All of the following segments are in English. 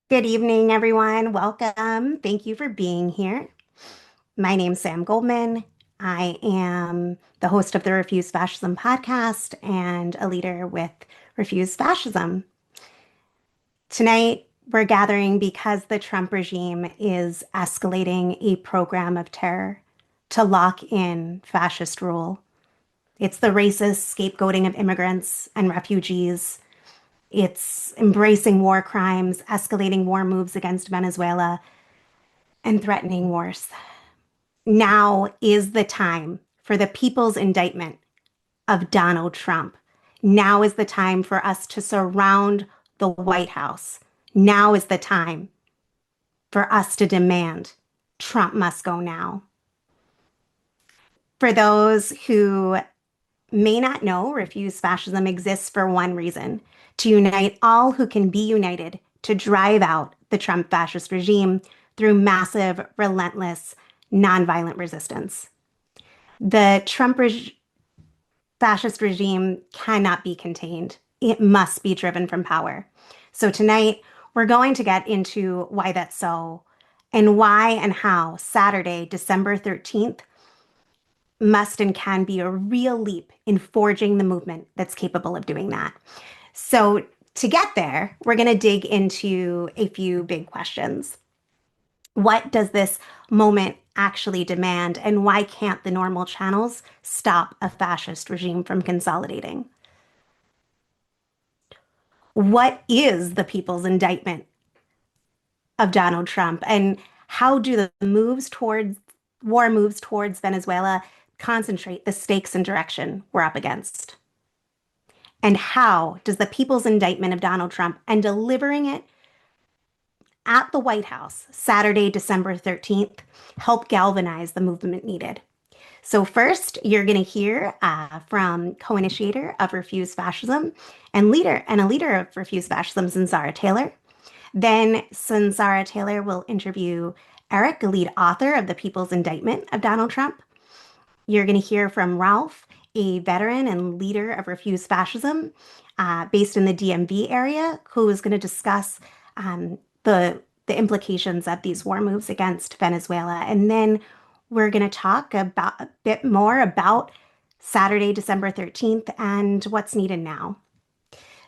Good evening, everyone. Welcome. Thank you for being here. My name's Sam Goldman. I am the host of the Refuse Fascism podcast and a leader with Refuse Fascism. Tonight, we're gathering because the Trump regime is escalating a program of terror to lock in fascist rule. It's the racist scapegoating of immigrants and refugees. It's embracing war crimes, escalating war moves against Venezuela, and threatening wars. Now is the time for the people's indictment of Donald Trump. Now is the time for us to surround the White House. Now is the time for us to demand Trump must go now. For those who may not know, Refuse Fascism exists for one reason: to unite all who can be united to drive out the Trump fascist regime through massive, relentless, nonviolent resistance. The fascist regime cannot be contained. It must be driven from power. So tonight, we're going to get into why that's so and why and how Saturday, December 13th, must and can be a real leap in forging the movement that's capable of doing that. So, to get there, we're going to dig into a few big questions. What does this moment actually demand, and why can't the normal channels stop a fascist regime from consolidating? What is the people's indictment of Donald Trump, and how do the war moves towards Venezuela concentrate the stakes and direction we're up against? And how does the people's indictment of Donald Trump and delivering it at the White House Saturday, December 13th help galvanize the movement needed? So first, you're going to hear from co-initiator of Refuse Fascism and a leader of Refuse Fascism, Zanzara Taylor. Then Zanzara Taylor will interview Eric, a lead author of The People's Indictment of Donald Trump. You're going to hear from Ralph, a veteran and leader of Refuse Fascism, based in the DMV area, who is going to discuss the implications of these war moves against Venezuela. And then we're going to talk about a bit more about Saturday, December 13th, and what's needed now.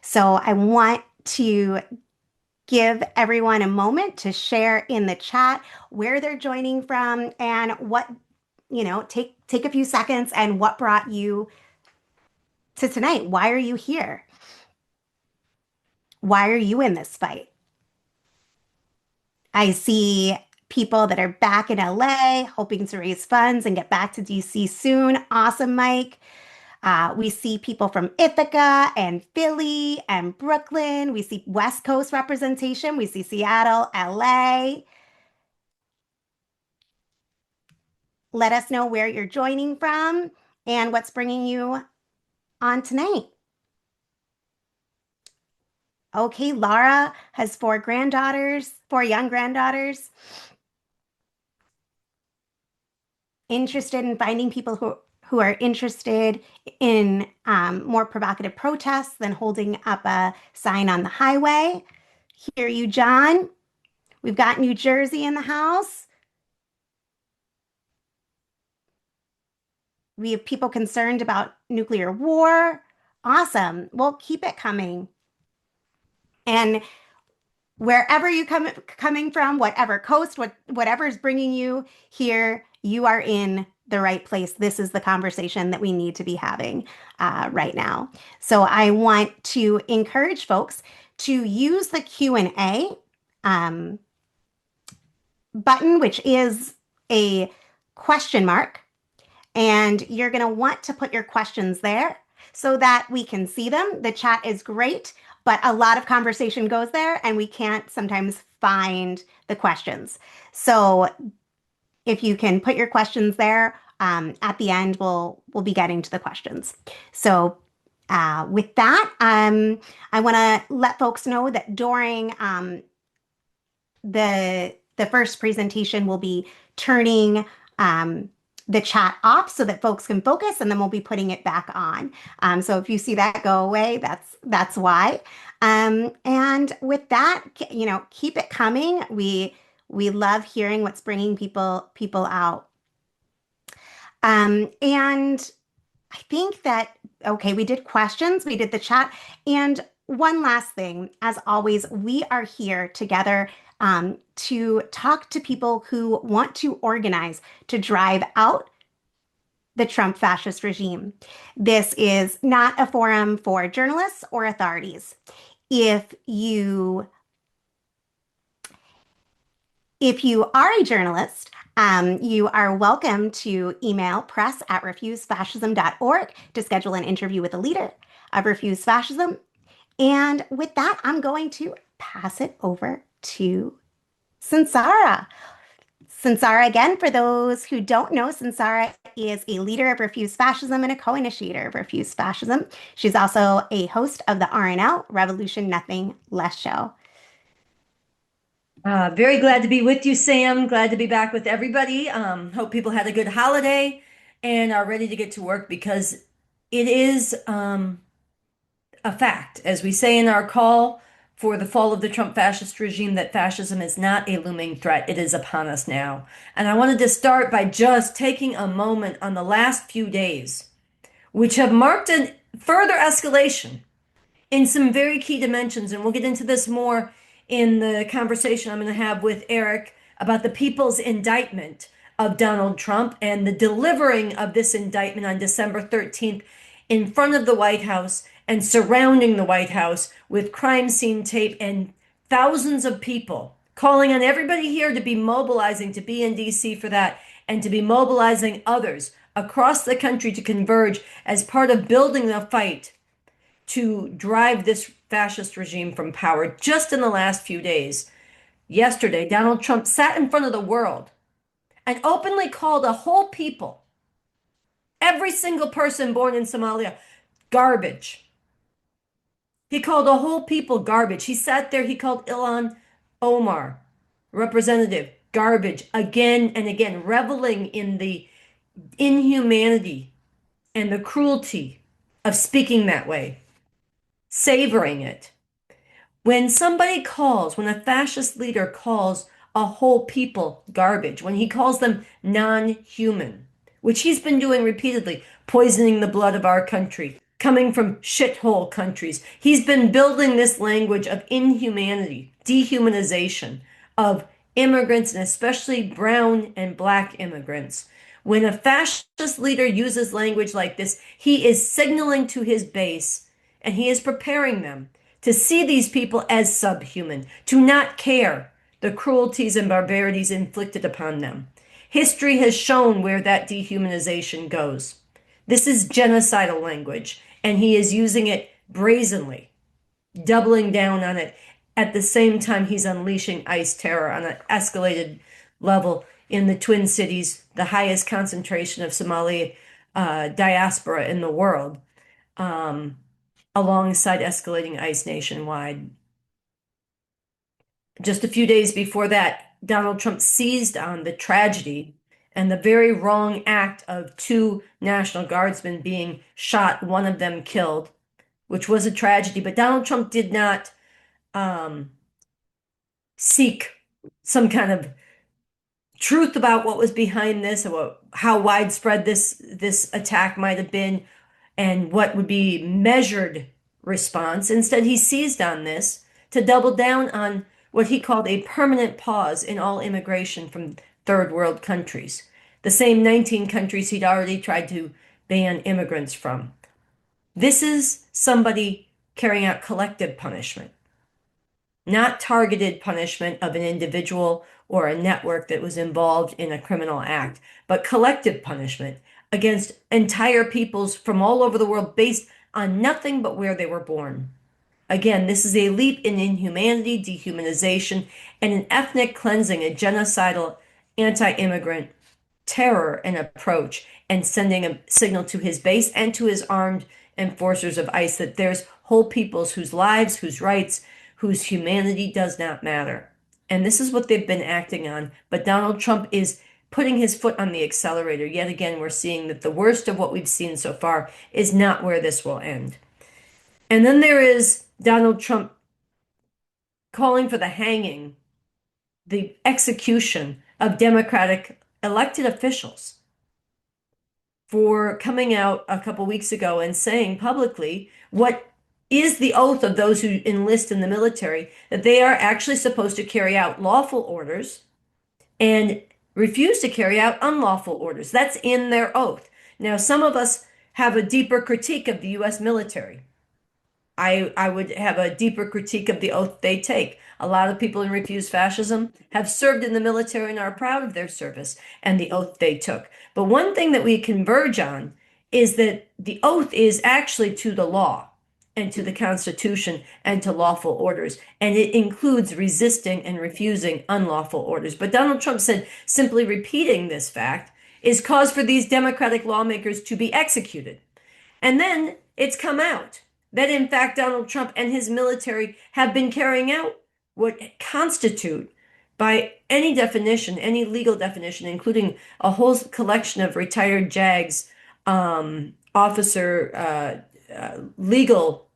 So I want to give everyone a moment to share in the chat where they're joining from and what, take a few seconds and what brought you to tonight. Why are you here? Why are you in this fight? I see people that are back in LA hoping to raise funds and get back to DC soon. Awesome, Mike. We see people from Ithaca and Philly and Brooklyn. We see West Coast representation. We see Seattle, LA. Let us know where you're joining from and what's bringing you on tonight. Okay, Laura has four young granddaughters. Interested in finding people who are interested in more provocative protests than holding up a sign on the highway. Hear you, John. We've got New Jersey in the house. We have people concerned about nuclear war. Awesome. Well, keep it coming. And wherever you coming from, whatever coast, whatever is bringing you here, you are in the right place. This is the conversation that we need to be having right now. So I want to encourage folks to use the Q&A button, which is a question mark, and you're going to want to put your questions there so that we can see them. The chat is great, but a lot of conversation goes there and we can't sometimes find the questions. So if you can put your questions there, at the end, we'll be getting to the questions. So with that, I want to let folks know that during the first presentation, we'll be turning the chat off so that folks can focus, and then we'll be putting it back on. So if you see that go away, that's why. And with that, keep it coming. We love hearing what's bringing people out. And I think that, okay, we did questions, we did the chat. And one last thing, as always, we are here together to talk to people who want to organize to drive out the Trump fascist regime. This is not a forum for journalists or authorities. If you If you are a journalist, you are welcome to email press@refusefascism.org to schedule an interview with a leader of Refuse Fascism. And with that, I'm going to pass it over to Sansara. Sansara, again, for those who don't know, Sansara is a leader of Refuse Fascism and a co-initiator of Refuse Fascism. She's also a host of the RNL Revolution Nothing Less show. Very glad to be with you, Sam. Glad to be back with everybody. Hope people had a good holiday and are ready to get to work because it is a fact, as we say in our call for the fall of the Trump fascist regime, that fascism is not a looming threat. It is upon us now. And I wanted to start by just taking a moment on the last few days, which have marked a further escalation in some very key dimensions. And we'll get into this more in the conversation I'm going to have with Eric about the people's indictment of Donald Trump and the delivering of this indictment on December 13th in front of the White House and surrounding the White House with crime scene tape and thousands of people calling on everybody here to be mobilizing, to be in DC for that, and to be mobilizing others across the country to converge as part of building the fight to drive this fascist regime from power. Just in the last few days, yesterday, Donald Trump sat in front of the world and openly called a whole people, every single person born in Somalia, garbage. He called a whole people garbage. He sat there, he called Ilhan Omar, representative, garbage again and again, reveling in the inhumanity and the cruelty of speaking that way, savoring it. When somebody calls, when a fascist leader calls a whole people garbage, when he calls them non-human, which he's been doing repeatedly, poisoning the blood of our country, coming from shithole countries, he's been building this language of inhumanity, dehumanization of immigrants, and especially brown and black immigrants. When a fascist leader uses language like this, he is signaling to his base and he is preparing them to see these people as subhuman, to not care the cruelties and barbarities inflicted upon them. History has shown where that dehumanization goes. This is genocidal language, and he is using it brazenly, doubling down on it. At the same time, he's unleashing ICE terror on an escalated level in the Twin Cities, the highest concentration of Somali diaspora in the world. Alongside escalating ICE nationwide. Just a few days before that, Donald Trump seized on the tragedy and the very wrong act of two National Guardsmen being shot, one of them killed, which was a tragedy. But Donald Trump did not seek some kind of truth about what was behind this, or how widespread this attack might have been, and what would be measured response. Instead, he seized on this to double down on what he called a permanent pause in all immigration from third world countries, the same 19 countries he'd already tried to ban immigrants from. This is somebody carrying out collective punishment, not targeted punishment of an individual or a network that was involved in a criminal act, but collective punishment against entire peoples from all over the world based on nothing but where they were born. Again, this is a leap in inhumanity, dehumanization, and an ethnic cleansing, a genocidal anti-immigrant terror and approach, and sending a signal to his base and to his armed enforcers of ICE that there's whole peoples whose lives, whose rights, whose humanity does not matter. And this is what they've been acting on. But Donald Trump is putting his foot on the accelerator. Yet again, we're seeing that the worst of what we've seen so far is not where this will end. And then there is Donald Trump calling for the hanging, the execution of Democratic elected officials for coming out a couple weeks ago and saying publicly what is the oath of those who enlist in the military, that they are actually supposed to carry out lawful orders and refuse to carry out unlawful orders. That's in their oath. Now, some of us have a deeper critique of the U.S. military. I would have a deeper critique of the oath they take. A lot of people in Refuse Fascism have served in the military and are proud of their service and the oath they took. But one thing that we converge on is that the oath is actually to the law and to the Constitution and to lawful orders. And it includes resisting and refusing unlawful orders. But Donald Trump said simply repeating this fact is cause for these Democratic lawmakers to be executed. And then it's come out that, in fact, Donald Trump and his military have been carrying out what constitute, by any definition, any legal definition, including a whole collection of retired JAGs officer legal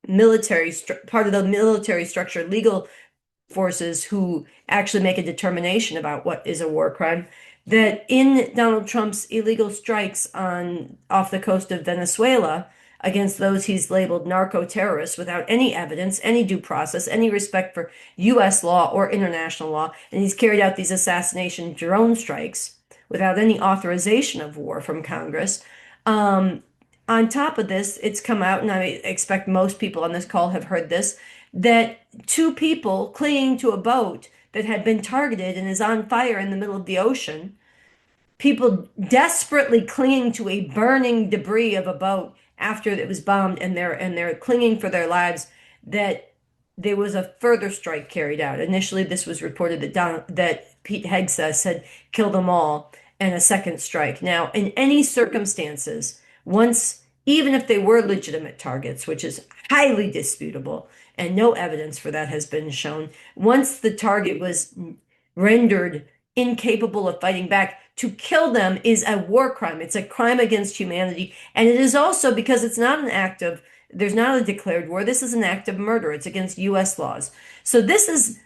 military part of the military structure, legal forces who actually make a determination about what is a war crime, that in Donald Trump's illegal strikes on off the coast of Venezuela against those he's labeled narco-terrorists without any evidence, any due process, any respect for U.S. law or international law, and he's carried out these assassination drone strikes without any authorization of war from Congress. On top of this, it's come out, and I expect most people on this call have heard this, that two people clinging to a boat that had been targeted and is on fire in the middle of the ocean, people desperately clinging to a burning debris of a boat after it was bombed, and they're clinging for their lives, that there was a further strike carried out. Initially, this was reported that Pete Hegseth said, kill them all, and a second strike. Now, in any circumstances, once, even if they were legitimate targets, which is highly disputable, and no evidence for that has been shown, once the target was rendered incapable of fighting back, to kill them is a war crime. It's a crime against humanity. And it is also, because it's not an act of, there's not a declared war, this is an act of murder. It's against U.S. laws. So this has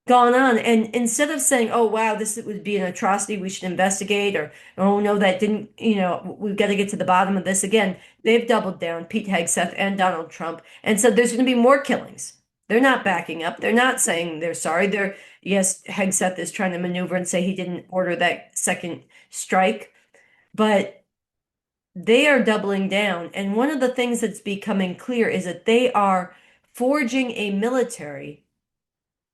gone on. And instead of saying, oh, wow, this would be an atrocity, we should investigate, or, oh, no, that didn't, we've got to get to the bottom of this again, they've doubled down, Pete Hegseth and Donald Trump, and said there's going to be more killings. They're not backing up. They're not saying they're sorry. Yes, Hegseth is trying to maneuver and say he didn't order that second strike, but they are doubling down. And one of the things that's becoming clear is that they are forging a military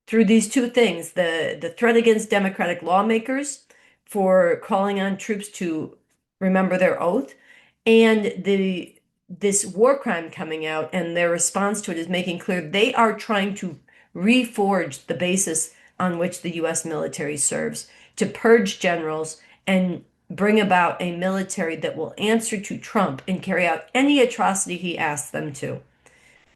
through these two things, the threat against Democratic lawmakers for calling on troops to remember their oath, and this war crime coming out, and their response to it is making clear they are trying to reforge the basis on which the U.S. military serves, to purge generals and bring about a military that will answer to Trump and carry out any atrocity he asks them to,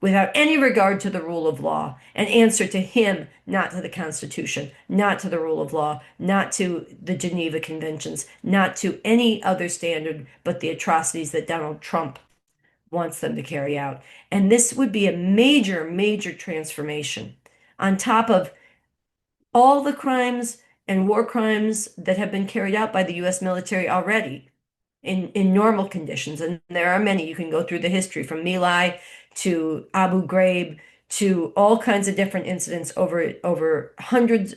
without any regard to the rule of law, and answer to him, not to the Constitution, not to the rule of law, not to the Geneva Conventions, not to any other standard but the atrocities that Donald Trump wants them to carry out. And this would be a major, major transformation on top of all the crimes and war crimes that have been carried out by the U.S. military already in normal conditions. And there are many. You can go through the history from My to Abu Ghraib to all kinds of different incidents over hundreds,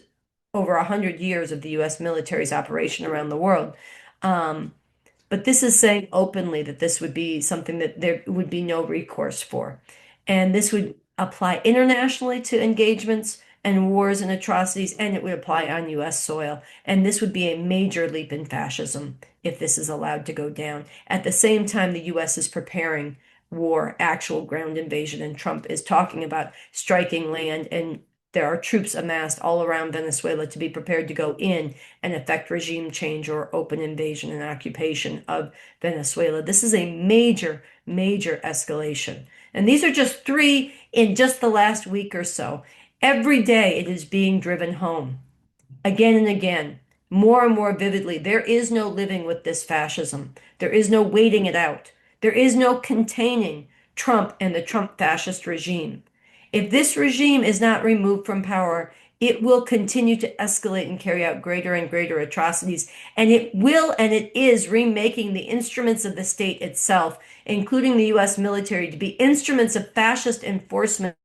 over 100 years of the U.S. military's operation around the world. But this is saying openly that this would be something that there would be no recourse for. And this would apply internationally to engagements and wars and atrocities, and it would apply on U.S. soil. And this would be a major leap in fascism if this is allowed to go down. At the same time, the U.S. is preparing war, actual ground invasion, and Trump is talking about striking land, and there are troops amassed all around Venezuela to be prepared to go in and effect regime change or open invasion and occupation of Venezuela. This is a major, major escalation. And these are just three in just the last week or so. Every day it is being driven home again and again. more and more vividly. There is no living with this fascism. There is no waiting it out. There is no containing Trump and the Trump fascist regime. If this regime is not removed from power, it will continue to escalate and carry out greater and greater atrocities. And it will and it is remaking the instruments of the state itself, including the US military, to be instruments of fascist enforcement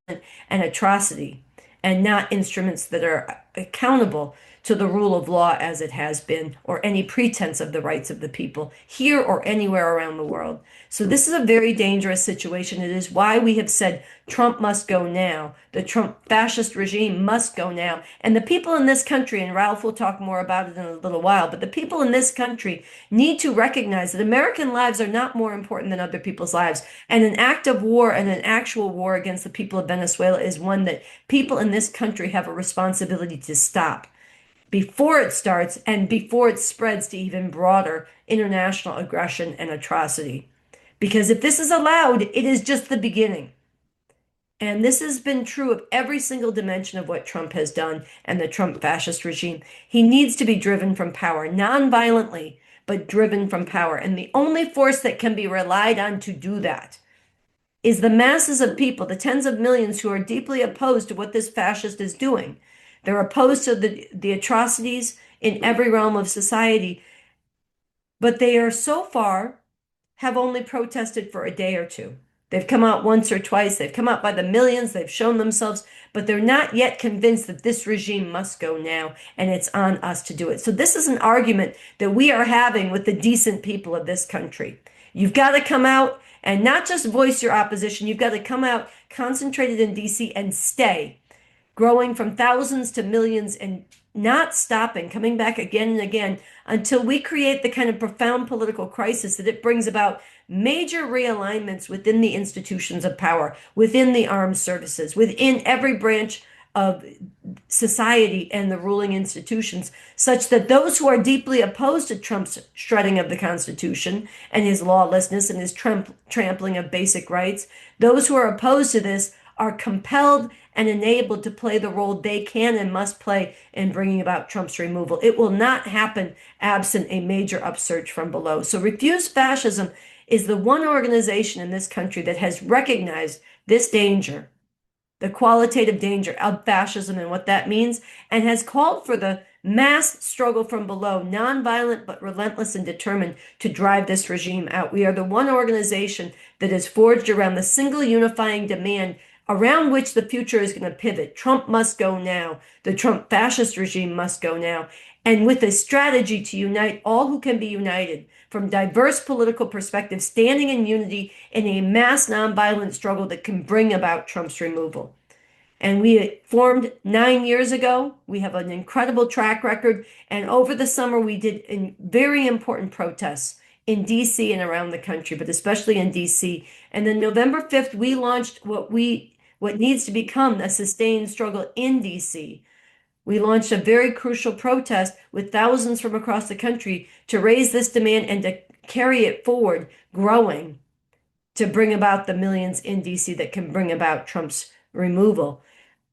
and atrocity, and not instruments that are accountable to the rule of law as it has been, or any pretense of the rights of the people here or anywhere around the world. So this is a very dangerous situation. It is why we have said Trump must go now. The Trump fascist regime must go now. And the people in this country, and Ralph will talk more about it in a little while, but the people in this country need to recognize that American lives are not more important than other people's lives. And an act of war and an actual war against the people of Venezuela is one that people in this country have a responsibility to stop before it starts and before it spreads to even broader international aggression and atrocity. Because if this is allowed, it is just the beginning. And this has been true of every single dimension of what Trump has done and the Trump fascist regime. He needs to be driven from power, non-violently, but driven from power. And the only force that can be relied on to do that is the masses of people, the tens of millions who are deeply opposed to what this fascist is doing. They're opposed to the atrocities in every realm of society, but they are so far have only protested for a day or two. They've come out once or twice. They've come out by the millions. They've shown themselves, but they're not yet convinced that this regime must go now, and it's on us to do it. So this is an argument that we are having with the decent people of this country. You've got to come out and not just voice your opposition. You've got to come out concentrated in DC and stay, growing from thousands to millions and not stopping, coming back again and again until we create the kind of profound political crisis that it brings about major realignments within the institutions of power, within the armed services, within every branch of society and the ruling institutions, such that those who are deeply opposed to Trump's shredding of the Constitution and his lawlessness and his trampling of basic rights, those who are opposed to this are compelled and enabled to play the role they can and must play in bringing about Trump's removal. It will not happen absent a major upsurge from below. So Refuse Fascism is the one organization in this country that has recognized this danger, the qualitative danger of fascism and what that means, and has called for the mass struggle from below, nonviolent but relentless and determined to drive this regime out. We are the one organization that is forged around the single unifying demand around which the future is going to pivot. Trump must go now. The Trump fascist regime must go now. And with a strategy to unite all who can be united from diverse political perspectives, standing in unity in a mass nonviolent struggle that can bring about Trump's removal. And we formed 9 years ago. We have an incredible track record. And over the summer, we did very important protests in DC and around the country, but especially in DC. And then November 5th, we launched what needs to become a sustained struggle in DC. We launched a very crucial protest with thousands from across the country to raise this demand and to carry it forward, growing to bring about the millions in DC that can bring about Trump's removal.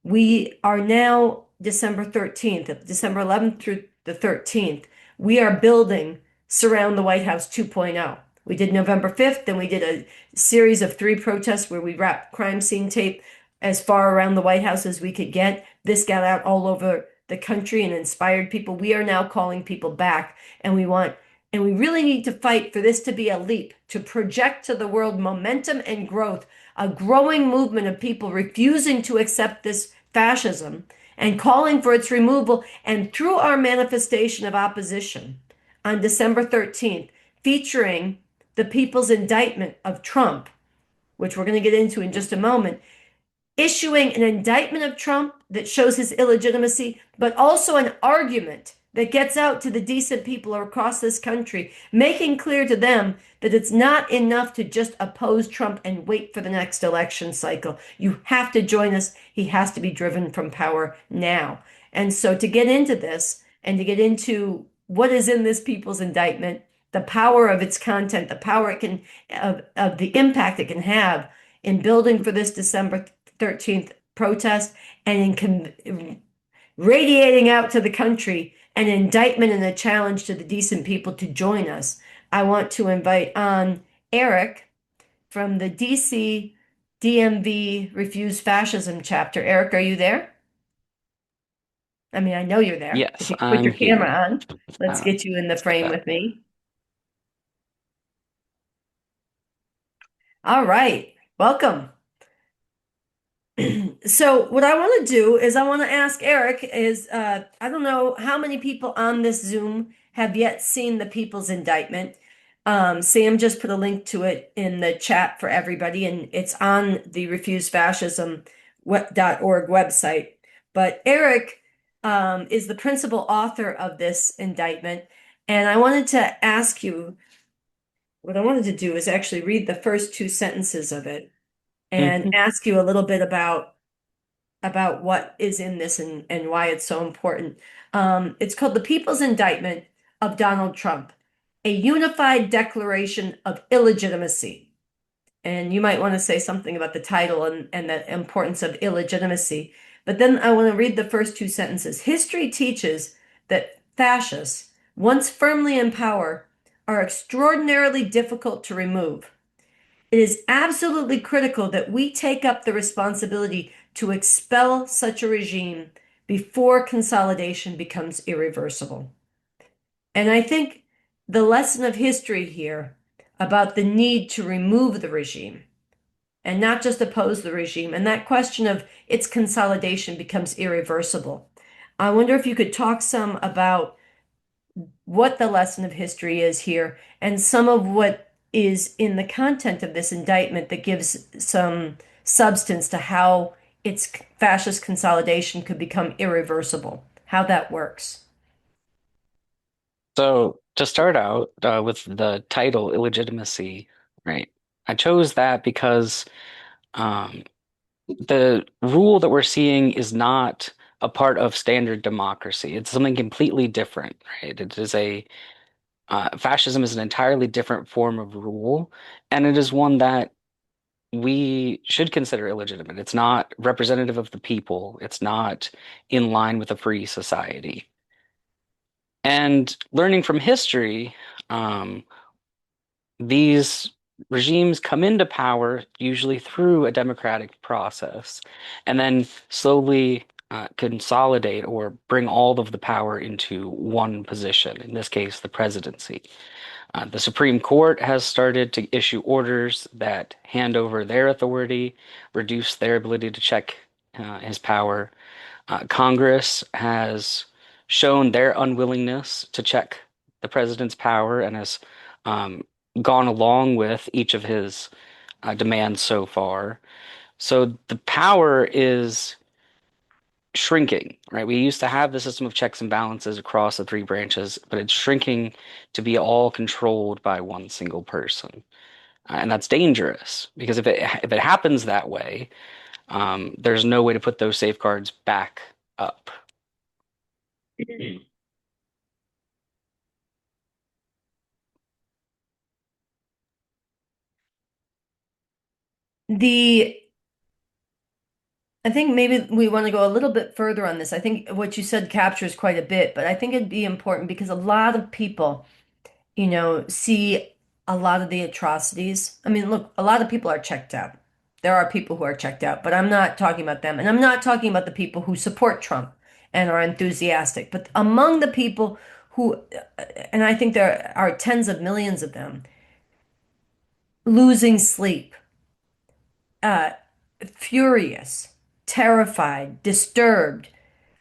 We are now December 13th, December 11th through the 13th. We are building Surround the White House 2.0. We did November 5th, then we did a series of 3 protests where we wrapped crime scene tape as far around the White House as we could get. This got out all over the country and inspired people. We are now calling people back, and we really need to fight for this to be a leap, to project to the world momentum and growth, a growing movement of people refusing to accept this fascism and calling for its removal. And through our manifestation of opposition on December 13th, featuring the people's indictment of Trump, which we're going to get into in just a moment, issuing an indictment of Trump that shows his illegitimacy, but also an argument that gets out to the decent people across this country, making clear to them that it's not enough to just oppose Trump and wait for the next election cycle. You have to join us. He has to be driven from power now. And so to get into this and to get into what is in this people's indictment, the power of its content, the power it can of the impact it can have in building for this December 13th protest and in radiating out to the country an indictment and a challenge to the decent people to join us. I want to invite on Eric from the DC DMV Refuse Fascism chapter. Eric, are you there? I mean, I know you're there. If Yes, you put I'm your camera here. on, let's Uh, get you in the let's get frame that. with me. All right, welcome. So what I want to do is I want to ask Eric is I don't know how many people on this Zoom have yet seen the People's Indictment. Sam just put a link to it in the chat for everybody, and it's on the refusefascism.org website. But Eric is the principal author of this indictment, and I wanted to ask you, what I wanted to do is actually read the first two sentences of it and Mhm. ask you a little bit about what is in this and why it's so important. It's called The People's Indictment of Donald Trump, a unified declaration of illegitimacy. And you might want to say something about the title and the importance of illegitimacy. But then I want to read the first two sentences. History teaches that fascists, once firmly in power, are extraordinarily difficult to remove. It is absolutely critical that we take up the responsibility to expel such a regime before consolidation becomes irreversible. And I think the lesson of history here about the need to remove the regime and not just oppose the regime, and that question of its consolidation becomes irreversible. I wonder if you could talk some about what the lesson of history is here and some of what is in the content of this indictment that gives some substance to how its fascist consolidation could become irreversible, how that works. So to start out with the title illegitimacy, right? I chose that because um, the rule that we're seeing is not a part of standard democracy. It's something completely different, right? It is a fascism is an entirely different form of rule, and it is one that we should consider illegitimate. It's not representative of the people. It's not in line with a free society. And learning from history, um, these regimes come into power usually through a democratic process and then slowly consolidate or bring all of the power into one position, in this case, the presidency. The Supreme Court has started to issue orders that hand over their authority, reduce their ability to check his power. Congress has shown their unwillingness to check the president's power and has um, gone along with each of his demands so far. So the power is shrinking, right? We used to have the system of checks and balances across the three branches, but it's shrinking to be all controlled by one single person. And that's dangerous because if it happens that way, there's no way to put those safeguards back up. The I think maybe we want to go a little bit further on this. I think what you said captures quite a bit, but I think it'd be important because a lot of people see a lot of the atrocities. I mean, look, a lot of people are checked out. There are people who are checked out, but I'm not talking about them. And I'm not talking about the people who support Trump and are enthusiastic. But among the people who, and I think there are tens of millions of them, losing sleep, uh, furious, terrified, disturbed,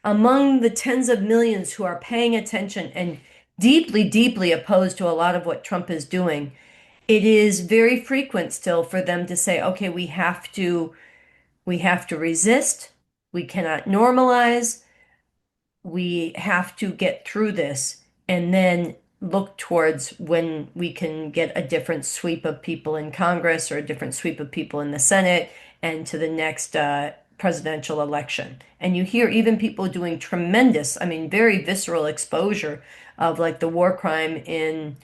among the tens of millions who are paying attention and deeply, deeply opposed to a lot of what Trump is doing, it is very frequent still for them to say, okay, we have to resist. We cannot normalize. We have to get through this and then look towards when we can get a different sweep of people in Congress or a different sweep of people in the Senate and to the next presidential election. And you hear even people doing tremendous, I mean, very visceral exposure of like the war crime in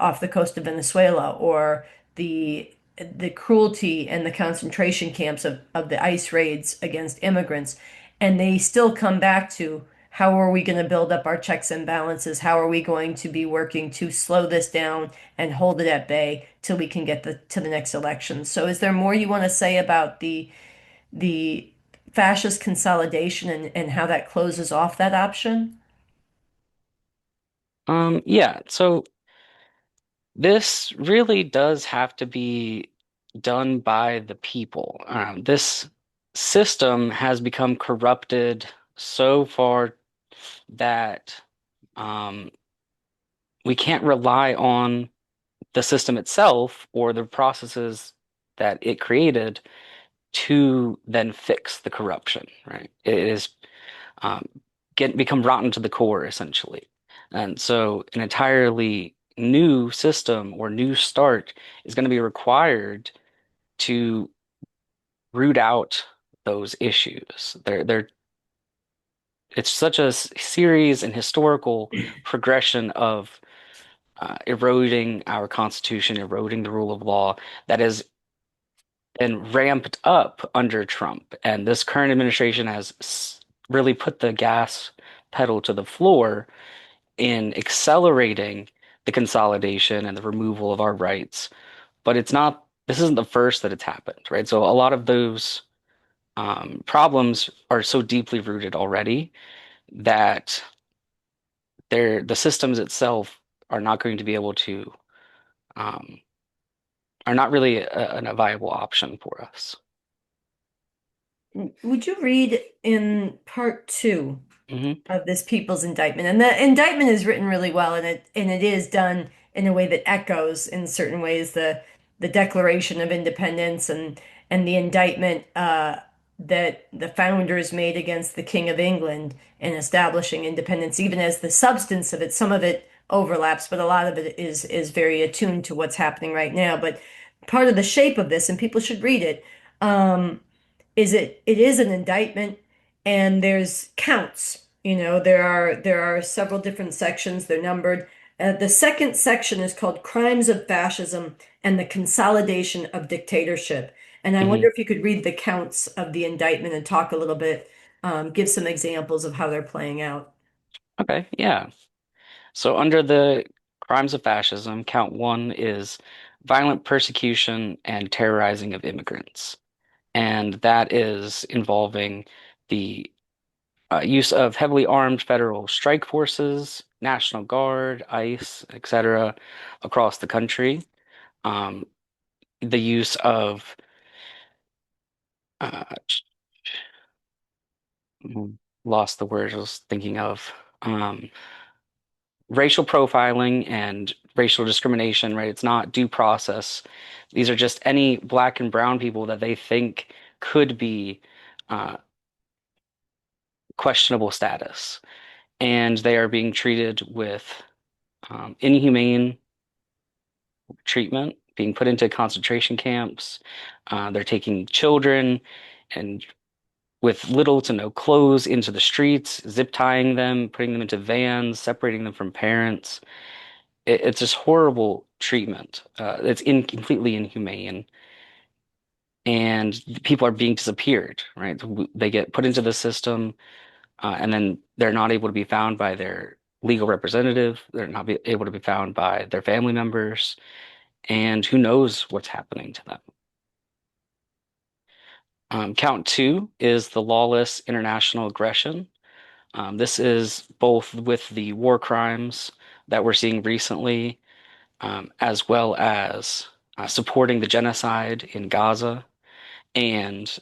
off the coast of Venezuela or the cruelty and the concentration camps of the ICE raids against immigrants. And they still come back to how are we going to build up our checks and balances? How are we going to be working to slow this down and hold it at bay till we can get to the next election? So is there more you want to say about the fascist consolidation and how that closes off that option? Yeah, so this really does have to be done by the people. This system has become corrupted so far that um, we can't rely on the system itself or the processes that it created to then fix the corruption, right? It is um, become rotten to the core, essentially. And so an entirely new system or new start is going to be required to root out those issues. It's such a series and historical progression of eroding our Constitution, eroding the rule of law that has been ramped up under Trump. And this current administration has really put the gas pedal to the floor in accelerating the consolidation and the removal of our rights. But this isn't the first that it's happened, right? So a lot of those problems are so deeply rooted already that the systems itself are not going to be able to, um, are not really a viable option for us. Would you read in part two Hmm. of this people's indictment? And the indictment is written really well, and it is done in a way that echoes in certain ways the Declaration of Independence and the indictment that the founders made against the King of England in establishing independence, even as the substance of it, some of it overlaps, but a lot of it is very attuned to what's happening right now. But part of the shape of this, and people should read it, is it is an indictment, and there's counts. There are several different sections. They're numbered. The second section is called Crimes of Fascism and the Consolidation of Dictatorship. And I wonder Hmm. if you could read the counts of the indictment and talk a little bit, give some examples of how they're playing out. Okay, yeah. So under the crimes of fascism, count one is violent persecution and terrorizing of immigrants. And that is involving the use of heavily armed federal strike forces, National Guard, ICE, etc., across the country. Um, the use of uh, lost the word I was thinking of. Racial profiling and racial discrimination, right? It's not due process. These are just any black and brown people that they think could be uh, questionable status, and they are being treated with inhumane treatment, being put into concentration camps. They're taking children and with little to no clothes into the streets, zip tying them, putting them into vans, separating them from parents. It's just horrible treatment. It's completely inhumane, and people are being disappeared, right? They get put into the system, and then they're not able to be found by their legal representative. They're not able to be found by their family members, and who knows what's happening to them. Count two is the lawless international aggression. This is both with the war crimes that we're seeing recently, as well as supporting the genocide in Gaza and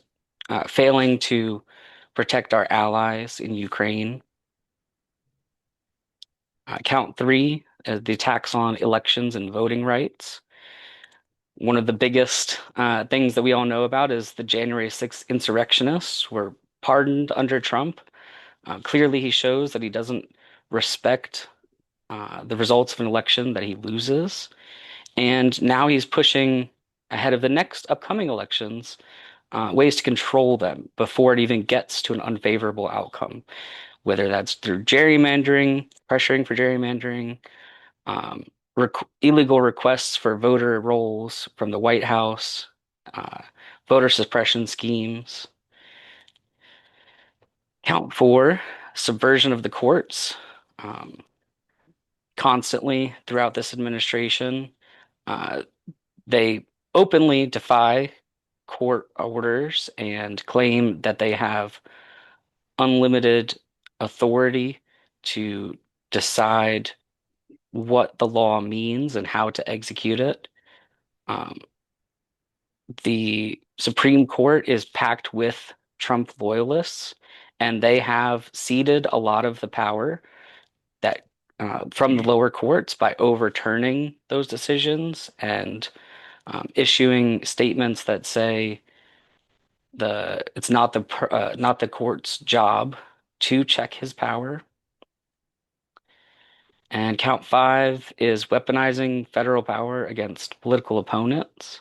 failing to protect our allies in Ukraine. Count three, the attacks on elections and voting rights. One of the biggest things that we all know about is the January 6th insurrectionists were pardoned under Trump. Clearly, he shows that he doesn't respect the results of an election that he loses. And now he's pushing ahead of the next upcoming elections, ways to control them before it even gets to an unfavorable outcome, whether that's through gerrymandering, pressuring for gerrymandering, um, illegal requests for voter rolls from the White House, uh, voter suppression schemes. Count four, subversion of the courts, um, constantly throughout this administration. Uh, they openly defy court orders and claim that they have unlimited authority to decide what the law means and how to execute it. Um, the Supreme Court is packed with Trump loyalists, and they have ceded a lot of the power that from the lower courts by overturning those decisions and issuing statements that say it's not not the court's job to check his power. And count five is weaponizing federal power against political opponents.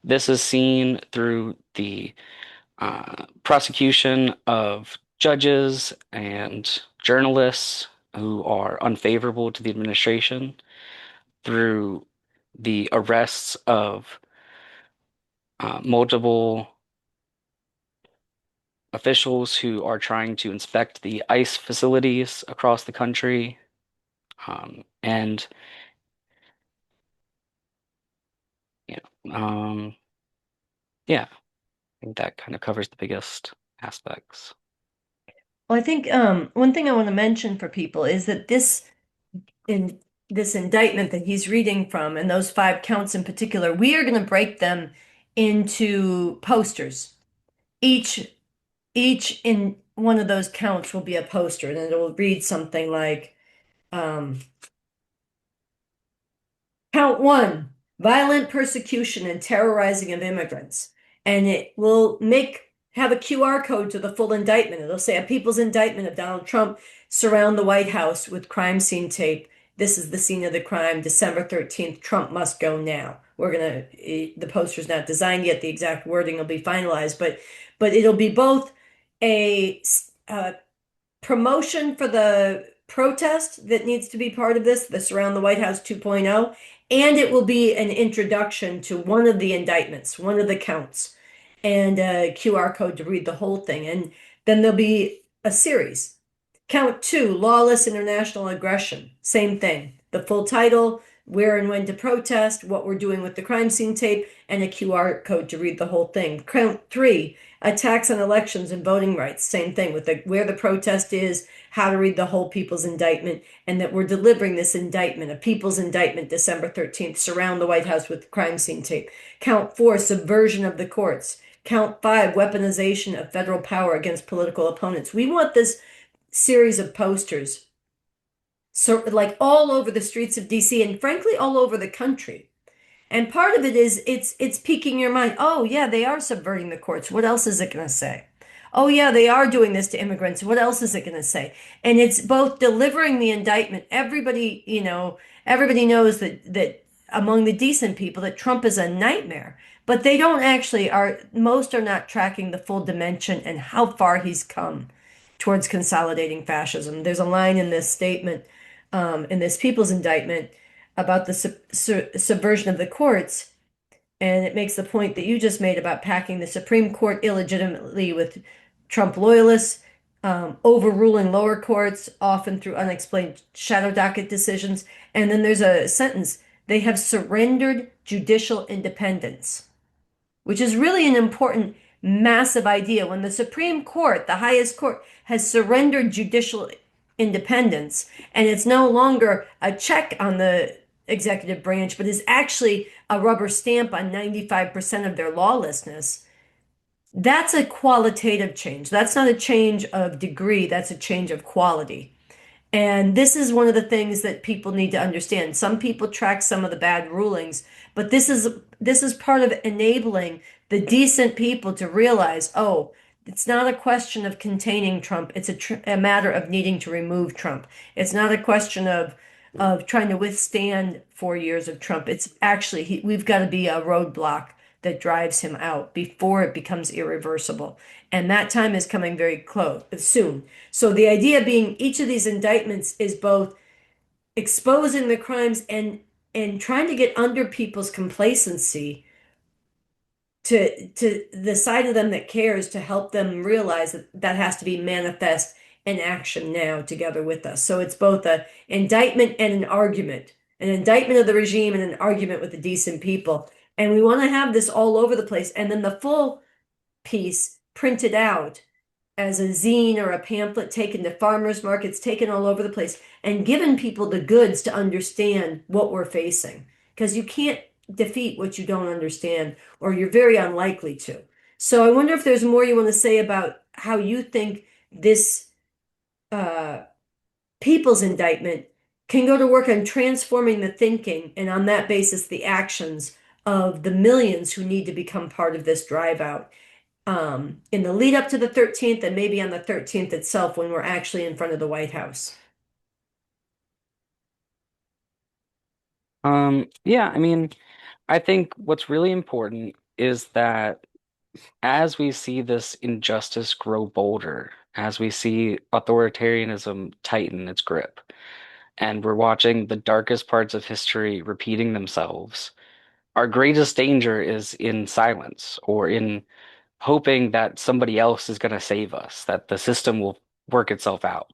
This is seen through the prosecution of judges and journalists who are unfavorable to the administration, through the arrests of multiple officials who are trying to inspect the ICE facilities across the country. And you yeah, I think that kind of covers the biggest aspects. Well, I think one thing I want to mention for people is that in this indictment that he's reading from, and those 5 counts in particular, we are going to break them into posters. Each each in one of those counts will be a poster, and it will read something like um, Count 1, violent persecution and terrorizing of immigrants. And it will have a QR code to the full indictment. It'll say a people's indictment of Donald Trump surround the White House with crime scene tape. This is the scene of the crime, December 13th. Trump must go now. The poster's not designed yet. The exact wording will be finalized, but it'll be both a promotion for the protest that needs to be part of this, the Surround the White House 2.0, and it will be an introduction to one of the indictments, one of the counts, and a QR code to read the whole thing. And then there'll be a series. Count 2, lawless international aggression. Same thing. The full title, where and when to protest, what we're doing with the crime scene tape, and a QR code to read the whole thing. Count 3, attacks on elections and voting rights. Same thing with where the protest is, how to read the whole people's indictment, and that we're delivering this indictment, a people's indictment, December 13th, surround the White House with crime scene tape. Count 4, subversion of the courts. Count 5, weaponization of federal power against political opponents. We want this series of posters, so like all over the streets of DC and frankly all over the country. And part of it is it's piquing your mind. Oh yeah, they are subverting the courts. What else is it going to say? Oh yeah, they are doing this to immigrants. What else is it going to say? And it's both delivering the indictment. Everybody knows that among the decent people that Trump is a nightmare, but they don't actually most are not tracking the full dimension and how far he's come towards consolidating fascism. There's a line in this statement, in this people's indictment, about the subversion of the courts, and it makes the point that you just made about packing the Supreme Court illegitimately with Trump loyalists, overruling lower courts, often through unexplained shadow docket decisions. And then there's a sentence, they have surrendered judicial independence, which is really an important, massive idea. When the Supreme Court, the highest court, has surrendered judicial independence, and it's no longer a check on the executive branch, but is actually a rubber stamp on 95% of their lawlessness, that's a qualitative change. That's not a change of degree, that's a change of quality. And this is one of the things that people need to understand. Some people track some of the bad rulings, but this is part of enabling the decent people to realize, oh, it's not a question of containing Trump. It's a matter of needing to remove Trump. It's not a question of trying to withstand 4 years of Trump. It's actually we've got to be a roadblock that drives him out before it becomes irreversible. And that time is coming very close, soon. So the idea being each of these indictments is both exposing the crimes and trying to get under people's complacency to the side of them that cares, to help them realize that that has to be manifest and action now together with us. So it's both an indictment and an indictment of the regime and an argument with the decent people. And we want to have this all over the place. And then the full piece printed out as a zine or a pamphlet taken to farmers markets, taken all over the place, and given people the goods to understand what we're facing. Because you can't defeat what you don't understand, or you're very unlikely to. So I wonder if there's more you want to say about how you think this uh, people's indictment can go to work on transforming the thinking and on that basis the actions of the millions who need to become part of this drive out in the lead up to the 13th and maybe on the 13th itself when we're actually in front of the White House. Yeah, I mean, I think what's really important is that as we see this injustice grow bolder, as we see authoritarianism tighten its grip, and we're watching the darkest parts of history repeating themselves, our greatest danger is in silence or in hoping that somebody else is going to save us, that the system will work itself out.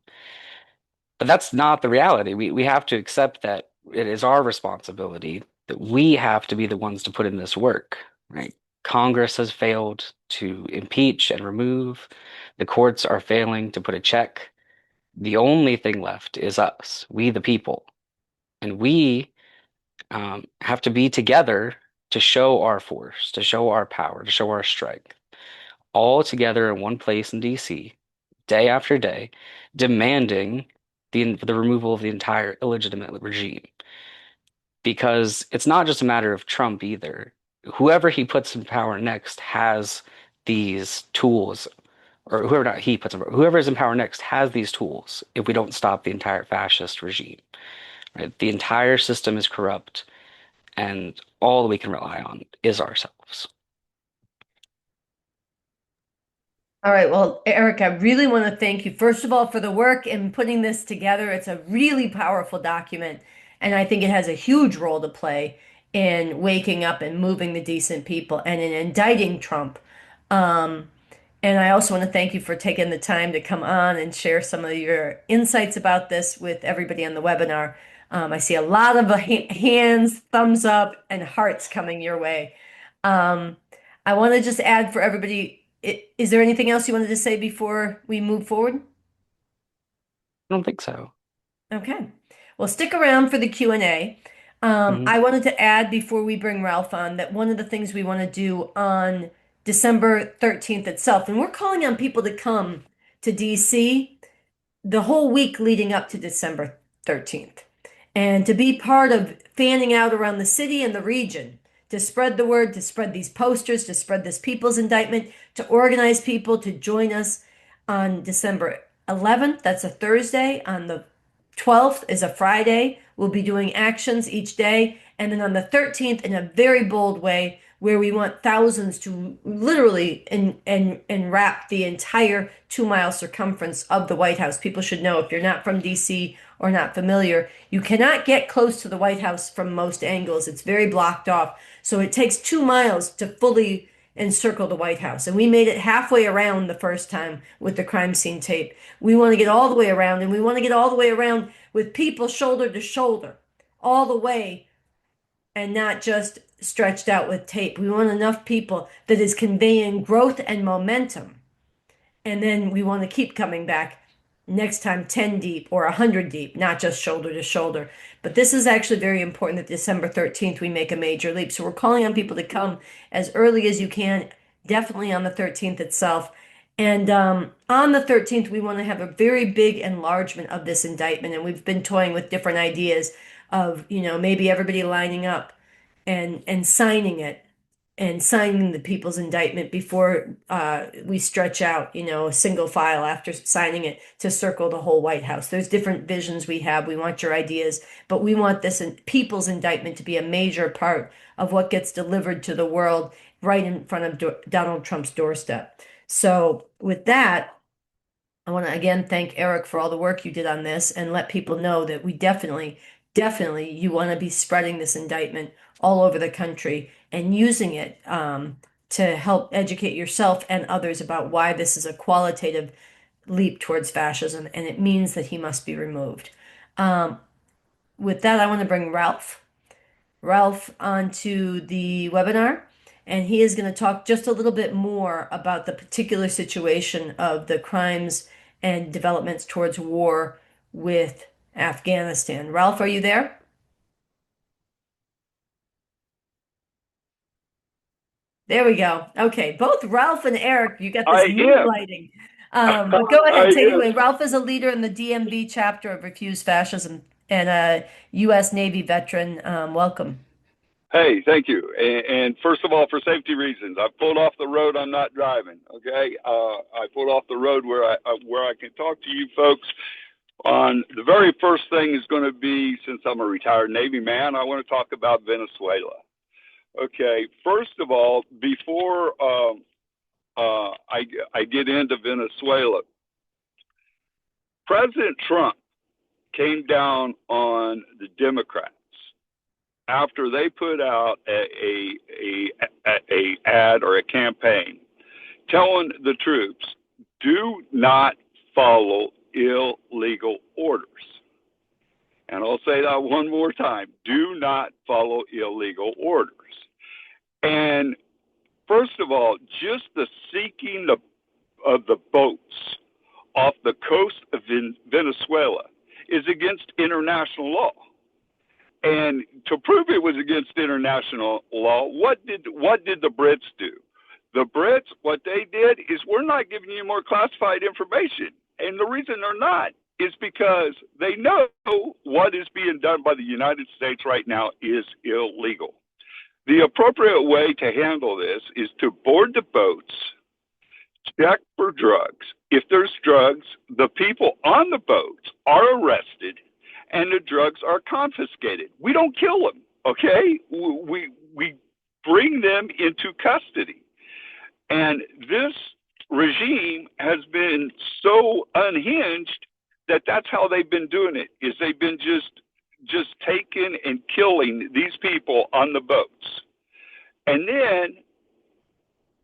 But that's not the reality. We have to accept that it is our responsibility, that we have to be the ones to put in this work, right? Congress has failed to impeach and remove. The courts are failing to put a check. The only thing left is us, we the people. And we have to be together to show our force, to show our power, to show our strength, all together in one place in DC, day after day, demanding the removal of the entire illegitimate regime. Because it's not just a matter of Trump either. Whoever he puts in power next has these tools, or whoever not he puts in, whoever is in power next has these tools if we don't stop the entire fascist regime. Right? The entire system is corrupt, and all we can rely on is ourselves. All right, well, Eric, I really want to thank you, first of all, for the work in putting this together. It's a really powerful document, and I think it has a huge role to play in waking up and moving the decent people and in indicting Trump. Um, and I also want to thank you for taking the time to come on and share some of your insights about this with everybody on the webinar. I see a lot of hands, thumbs up, and hearts coming your way. Um, I want to just add for everybody, is there anything else you wanted to say before we move forward? I don't think so. Okay. Well, stick around for the Q&A. Hmm. I wanted to add before we bring Ralph on that one of the things we want to do on December 13th itself, and we're calling on people to come to DC the whole week leading up to December 13th and to be part of fanning out around the city and the region to spread the word, to spread these posters, to spread this people's indictment, to organize people to join us on December 11th. That's a Thursday. On the 12th is a Friday. We'll be doing actions each day. And then on the 13th, in a very bold way, where we want thousands to literally enwrap the entire 2 mile circumference of the White House. People should know if you're not from DC or not familiar, you cannot get close to the White House from most angles. It's very blocked off. So it takes 2 miles to fully encircle the White House. And we made it halfway around the first time with the crime scene tape. We want to get all the way around, and we want to get all the way around with people shoulder to shoulder, all the way, and not just stretched out with tape. We want enough people that is conveying growth and momentum. And then we want to keep coming back next time 10 deep or 100 deep, not just shoulder to shoulder. But this is actually very important that December 13th we make a major leap. So we're calling on people to come as early as you can, definitely on the 13th itself. And on the 13th, we want to have a very big enlargement of this indictment. And we've been toying with different ideas of, maybe everybody lining up and signing it and signing the people's indictment before we stretch out, a single file after signing it to circle the whole White House. There's different visions we have. We want your ideas, but we want this people's indictment to be a major part of what gets delivered to the world right in front of Donald Trump's doorstep. So with that, I want to again thank Eric for all the work you did on this and let people know that we definitely, you want to be spreading this indictment all over the country and using it to help educate yourself and others about why this is a qualitative leap towards fascism, and it means that he must be removed. Um, with that, I want to bring Ralph onto the webinar, and he is going to talk just a little bit more about the particular situation of the crimes and developments towards war with Afghanistan. Ralph, are you there? There we go. Okay, both Ralph and Eric, you got this I am. moonlighting. But go I ahead, take it am. away. Ralph is a leader in the DMV chapter of Refuse Fascism and a U.S. Navy veteran. Welcome. Hey, thank you. And first of all, for safety reasons, I pulled off the road. I'm not driving. Okay, I pulled off the road where I can talk to you folks. On the very first thing is going to be, since I'm a retired Navy man, I want to talk about Venezuela. Okay, first of all, before I get into Venezuela, President Trump came down on the Democrats after they put out a ad or a campaign telling the troops, do not follow illegal orders. And I'll say that one more time, do not follow illegal orders. And first of all, just the sinking of the boats off the coast of Venezuela is against international law. And to prove it was against international law, what did the Brits do? The Brits, what they did is, we're not giving you more classified information. And the reason they're not is because they know what is being done by the United States right now is illegal. The appropriate way to handle this is to board the boats, check for drugs. If there's drugs, the people on the boats are arrested and the drugs are confiscated. We don't kill them, okay? We bring them into custody. And this regime has been so unhinged that that's how they've been doing it, is they've been just taking and killing these people on the boats. And then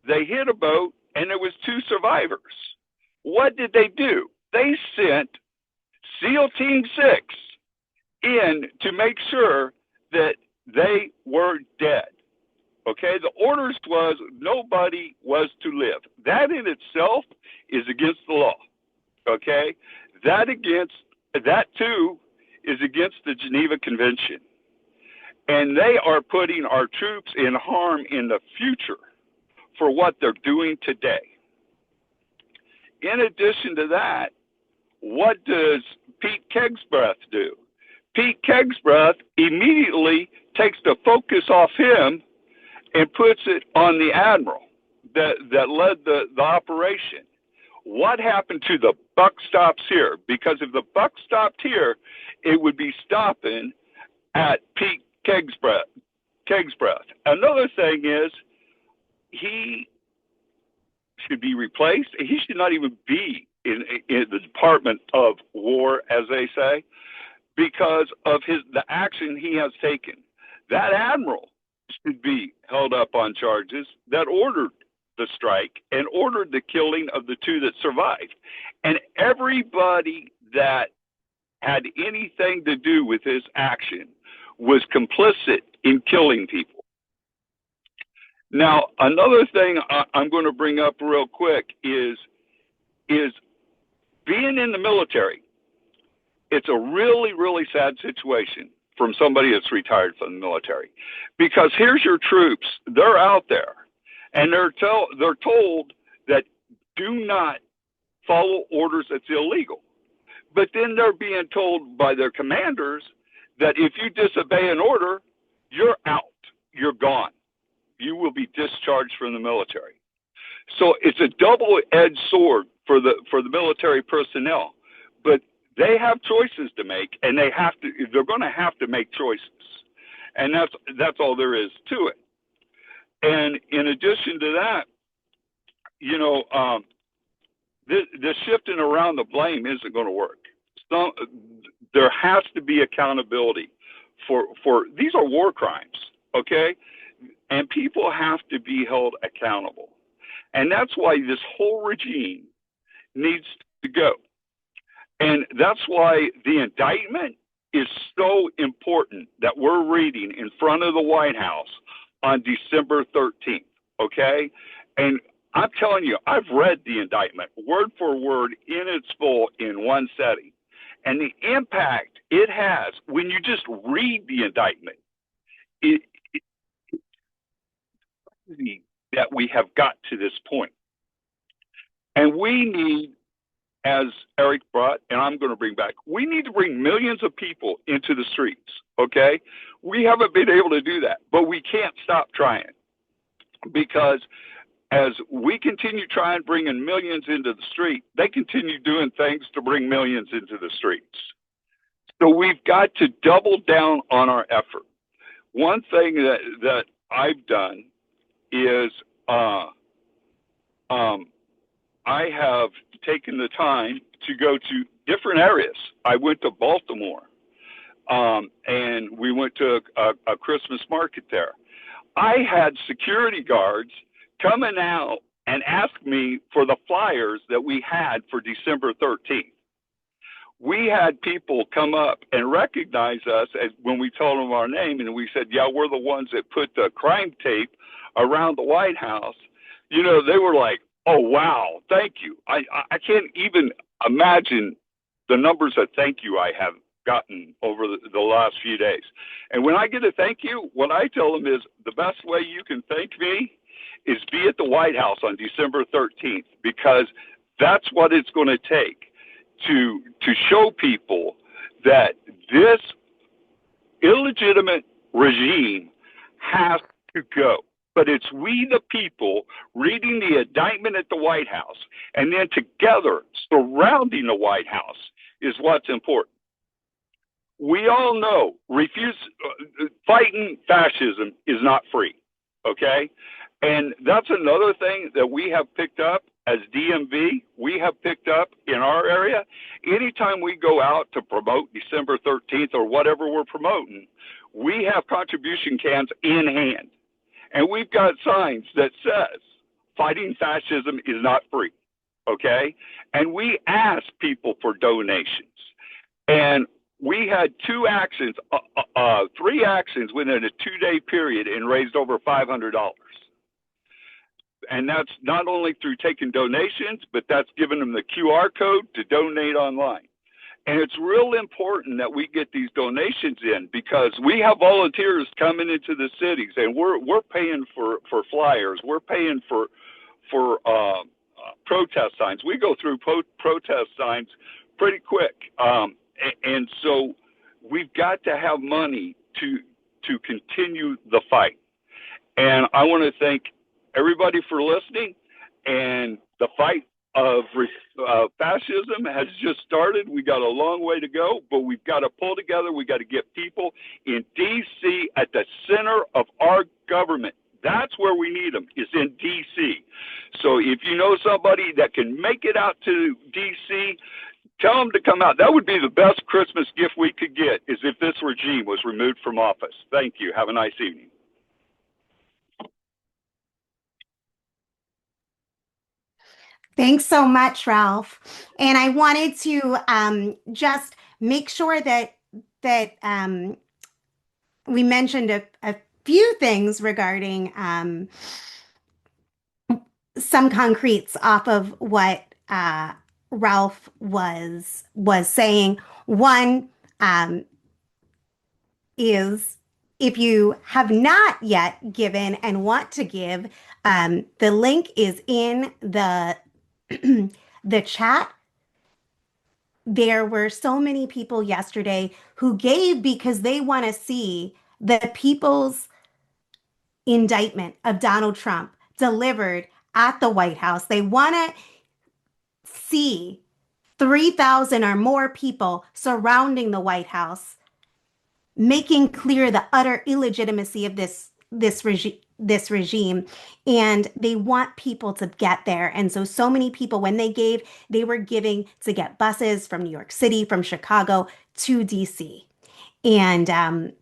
they hit a boat and there was 2 survivors. What did they do? They sent SEAL Team 6 in to make sure that they were dead. Okay, the orders was nobody was to live. That in itself is against the law. Okay, that too is against the Geneva Convention. And they are putting our troops in harm in the future for what they're doing today. In addition to that, what does Pete Kegsbreath do? Pete Kegsbreath immediately takes the focus off him and puts it on the admiral that led the operation. What happened to the buck stops here? Because if the buck stopped here, it would be stopping at Pete Kegsbreath. Another thing is, he should be replaced. He should not even be in the Department of War, as they say, because of the action he has taken. That admiral should be held up on charges that ordered the strike and ordered the killing of the 2 that survived. And everybody that had anything to do with his action was complicit in killing people. Now, another thing I'm going to bring up real quick is being in the military. It's a really, really sad situation from somebody that's retired from the military, because here's your troops. They're out there, and they're told that do not follow orders that's illegal. But then they're being told by their commanders that if you disobey an order, you're out, you're gone. You will be discharged from the military. So it's a double-edged sword for the military personnel. But they have choices to make, and they're going to have to make choices. And that's all there is to it. And in addition to that, the shifting around the blame isn't going to work. There has to be accountability for these are war crimes, okay? And people have to be held accountable. And that's why this whole regime needs to to go. And that's why the indictment is so important that we're reading in front of the White House on December 13th, okay? And I'm telling you, I've read the indictment word for word in its full in one setting. And the impact it has when you just read the indictment, it that we have got to this point. And we need, as Eric brought, and I'm going to bring back, we need to bring millions of people into the streets, okay? We haven't been able to do that, but we can't stop trying, because as we continue trying bringing millions into the street, they continue doing things to bring millions into the streets. So we've got to double down on our effort. One thing that I've done is I have taken the time to go to different areas. I went to Baltimore, and we went to a Christmas market there. I had security guards coming out and ask me for the flyers that we had for December 13th. We had people come up and recognize us as when we told them our name, and we said, yeah, we're the ones that put the crime tape around the White House. You know, they were like, oh, wow, thank you. I can't even imagine the numbers of thank you I have gotten over the last few days. And when I get a thank you, what I tell them is the best way you can thank me is be at the White House on December 13th, because that's what it's going to take to show people that this illegitimate regime has to go. But it's we, the people, reading the indictment at the White House, and then together surrounding the White House is what's important. We all know fighting fascism is not free, okay? And that's another thing that we have picked up as DMV. We have picked up in our area. Anytime we go out to promote December 13th or whatever we're promoting, we have contribution cans in hand. And we've got signs that says fighting fascism is not free, okay? And we ask people for donations. And we had three actions within a 2-day period and raised over $500. And that's not only through taking donations, but that's giving them the QR code to donate online. And it's real important that we get these donations in, because we have volunteers coming into the cities, and we're paying for flyers. We're paying for protest signs. We go through protest signs pretty quick. And so we've got to have money to continue the fight. And I want to thank everybody for listening. And the fight of fascism has just started. We got a long way to go, but we've got to pull together. We got to get people in D.C. at the center of our government. That's where we need them, is in D.C. So if you know somebody that can make it out to D.C., tell them to come out. That would be the best Christmas gift we could get, is if this regime was removed from office. Thank you. Have a nice evening. Thanks so much, Ralph. And I wanted to just make sure that we mentioned a few things regarding some concretes off of what Ralph was saying. One is, if you have not yet given and want to give, the link is in the chat. There were so many people yesterday who gave because they want to see the people's indictment of Donald Trump delivered at the White House. They want to see 3,000 or more people surrounding the White House, making clear the utter illegitimacy of this regime, and they want people to get there. And so many people, when they gave, they were giving to get buses from New York City, from Chicago to DC. And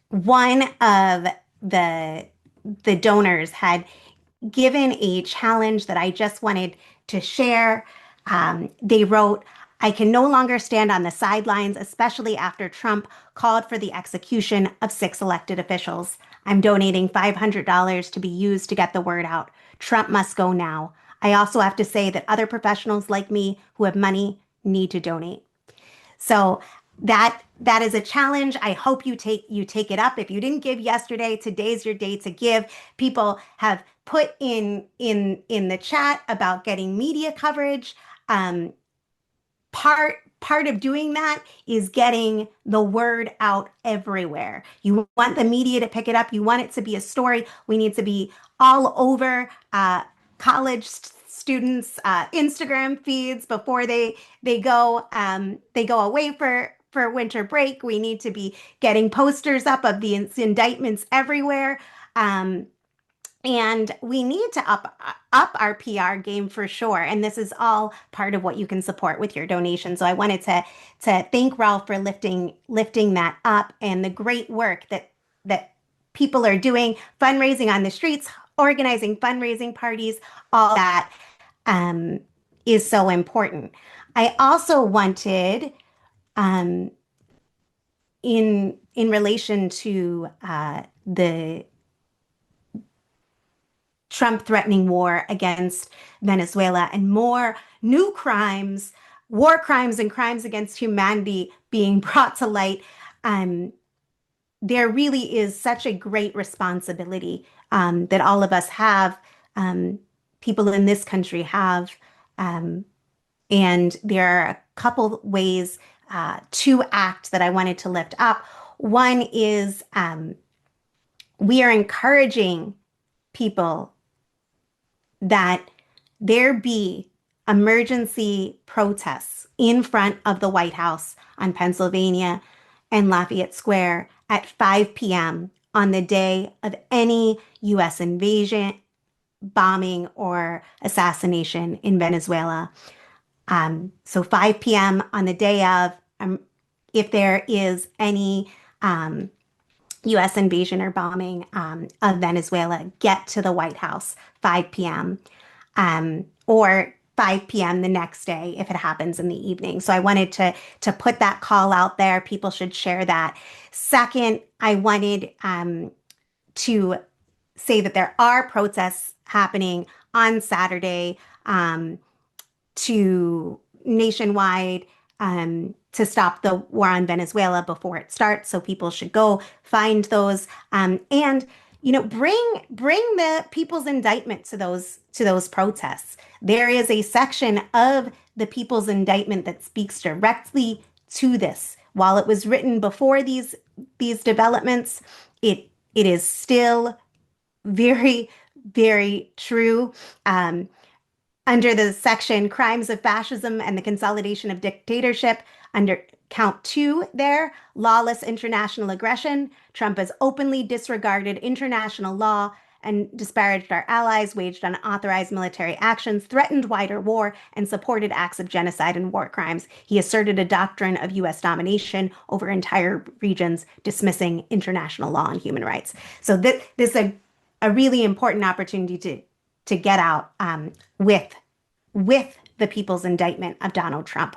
one of the donors had given a challenge that I just wanted to share. They wrote, I can no longer stand on the sidelines, especially after Trump called for the execution of 6 elected officials. I'm donating $500 to be used to get the word out. Trump must go now. I also have to say that other professionals like me who have money need to donate. So that is a challenge. I hope you take it up. If you didn't give yesterday, today's your day to give. People have put in the chat about getting media coverage. Um, part of doing that is getting the word out everywhere. You want the media to pick it up. You want it to be a story. We need to be all over college students' Instagram feeds before they go away for winter break. We need to be getting posters up of the indictments everywhere. Um, and we need to up our PR game for sure. And this is all part of what you can support with your donation. So I wanted to thank Ralph for lifting that up and the great work that people are doing, fundraising on the streets, organizing fundraising parties, all that um, is so important. I also wanted um, in relation to the Trump threatening war against Venezuela and more new crimes, war crimes, and crimes against humanity being brought to light. Um, there really is such a great responsibility that all of us have, people in this country have. Um, and there are a couple ways to act that I wanted to lift up. One is we are encouraging people that there be emergency protests in front of the White House on Pennsylvania and Lafayette Square at 5 p.m. on the day of any U.S. invasion, bombing, or assassination in Venezuela. So 5 p.m. on the day of, if there is any U.S. invasion or bombing of Venezuela, get to the White House 5 p.m. Or 5 p.m. the next day if it happens in the evening. So I wanted to put that call out there. People should share that. Second, I wanted to say that there are protests happening on Saturday to nationwide to stop the war on Venezuela before it starts. So people should go find those and bring the people's indictment to those protests. There is a section of the people's indictment that speaks directly to this. While it was written before these developments, it is still very, very true. Under the section Crimes of Fascism and the Consolidation of Dictatorship, under count 2 there, lawless international aggression, Trump has openly disregarded international law and disparaged our allies, waged unauthorized military actions, threatened wider war, and supported acts of genocide and war crimes. He asserted a doctrine of U.S. domination over entire regions, dismissing international law and human rights. So this is a really important opportunity to get out with the people's indictment of Donald Trump,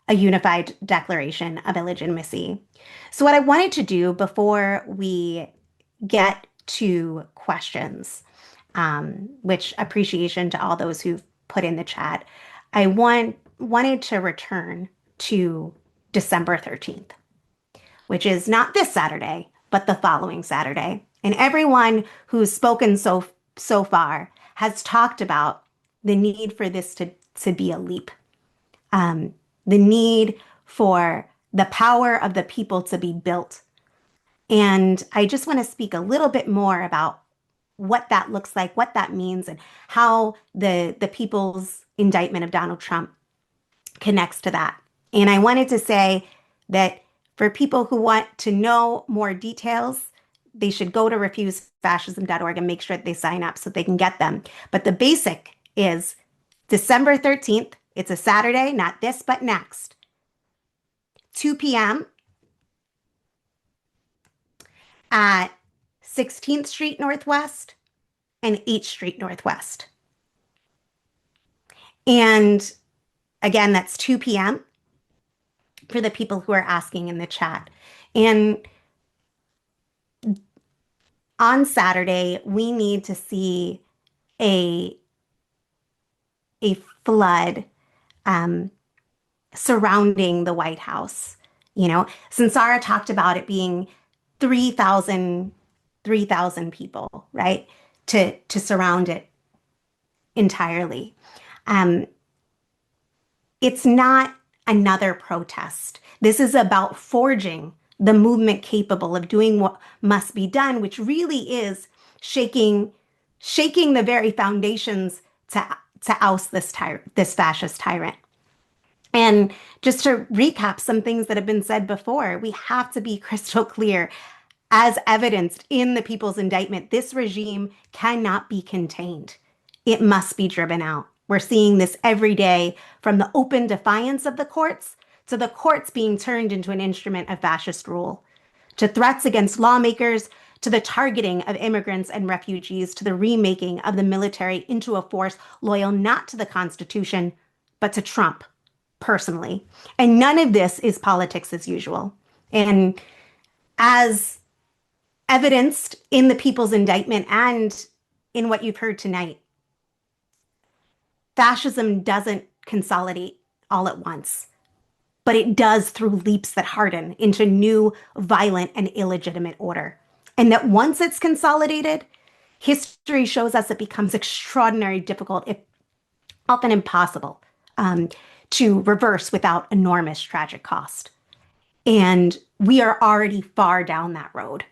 a unified declaration of illegitimacy. So what I wanted to do before we get to questions, which appreciation to all those who've put in the chat, I wanted to return to December 13th, which is not this Saturday, but the following Saturday. And everyone who's spoken so far has talked about the need for this to be a leap, the need for the power of the people to be built. And I just want to speak a little bit more about what that looks like, what that means, and how the people's indictment of Donald Trump connects to that. And I wanted to say that for people who want to know more details, they should go to refusefascism.org and make sure that they sign up so they can get them. But the basic is December 13th. It's a Saturday, not this, but next. 2 p.m. at 16th Street Northwest and 8th Street Northwest. And again, that's 2 p.m. for the people who are asking in the chat. And on Saturday, we need to see a a flood um, surrounding the White House. You know, Sansara talked about it being 3,000 3,000 people, right? To surround it entirely. Um, it's not another protest. This is about forging the movement capable of doing what must be done, which really is shaking shaking the very foundations to oust this fascist tyrant. And just to recap some things that have been said before, we have to be crystal clear. As evidenced in the People's Indictment, this regime cannot be contained. It must be driven out. We're seeing this every day, from the open defiance of the courts to the courts being turned into an instrument of fascist rule, to threats against lawmakers, to the targeting of immigrants and refugees, to the remaking of the military into a force loyal not to the Constitution, but to Trump personally. And none of this is politics as usual. And as evidenced in the People's Indictment and in what you've heard tonight, fascism doesn't consolidate all at once, but it does through leaps that harden into new, violent, and illegitimate order. And that once it's consolidated, history shows us it becomes extraordinarily difficult, if often impossible, to reverse without enormous tragic cost. And we are already far down that road.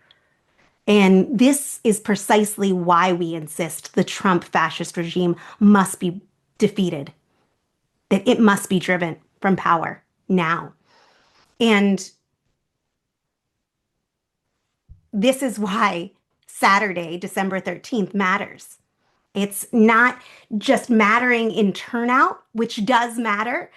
And this is precisely why we insist the Trump fascist regime must be defeated, that it must be driven from power now. And this is why Saturday, December 13th, matters. It's not just mattering in turnout, which does matter,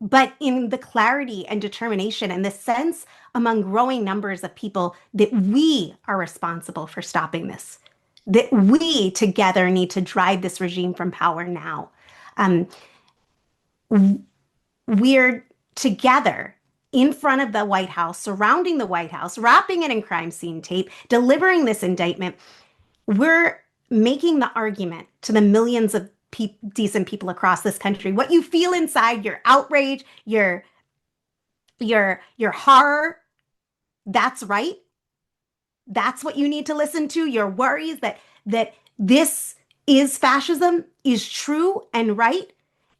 but in the clarity and determination and the sense among growing numbers of people that we are responsible for stopping this, that we together need to drive this regime from power now. Um, we're together in front of the White House, surrounding the White House, wrapping it in crime scene tape, delivering this indictment. We're making the argument to the millions of decent people across this country. What you feel inside, your outrage, your horror, that's right. That's what you need to listen to. Your worries that this is fascism is true and right.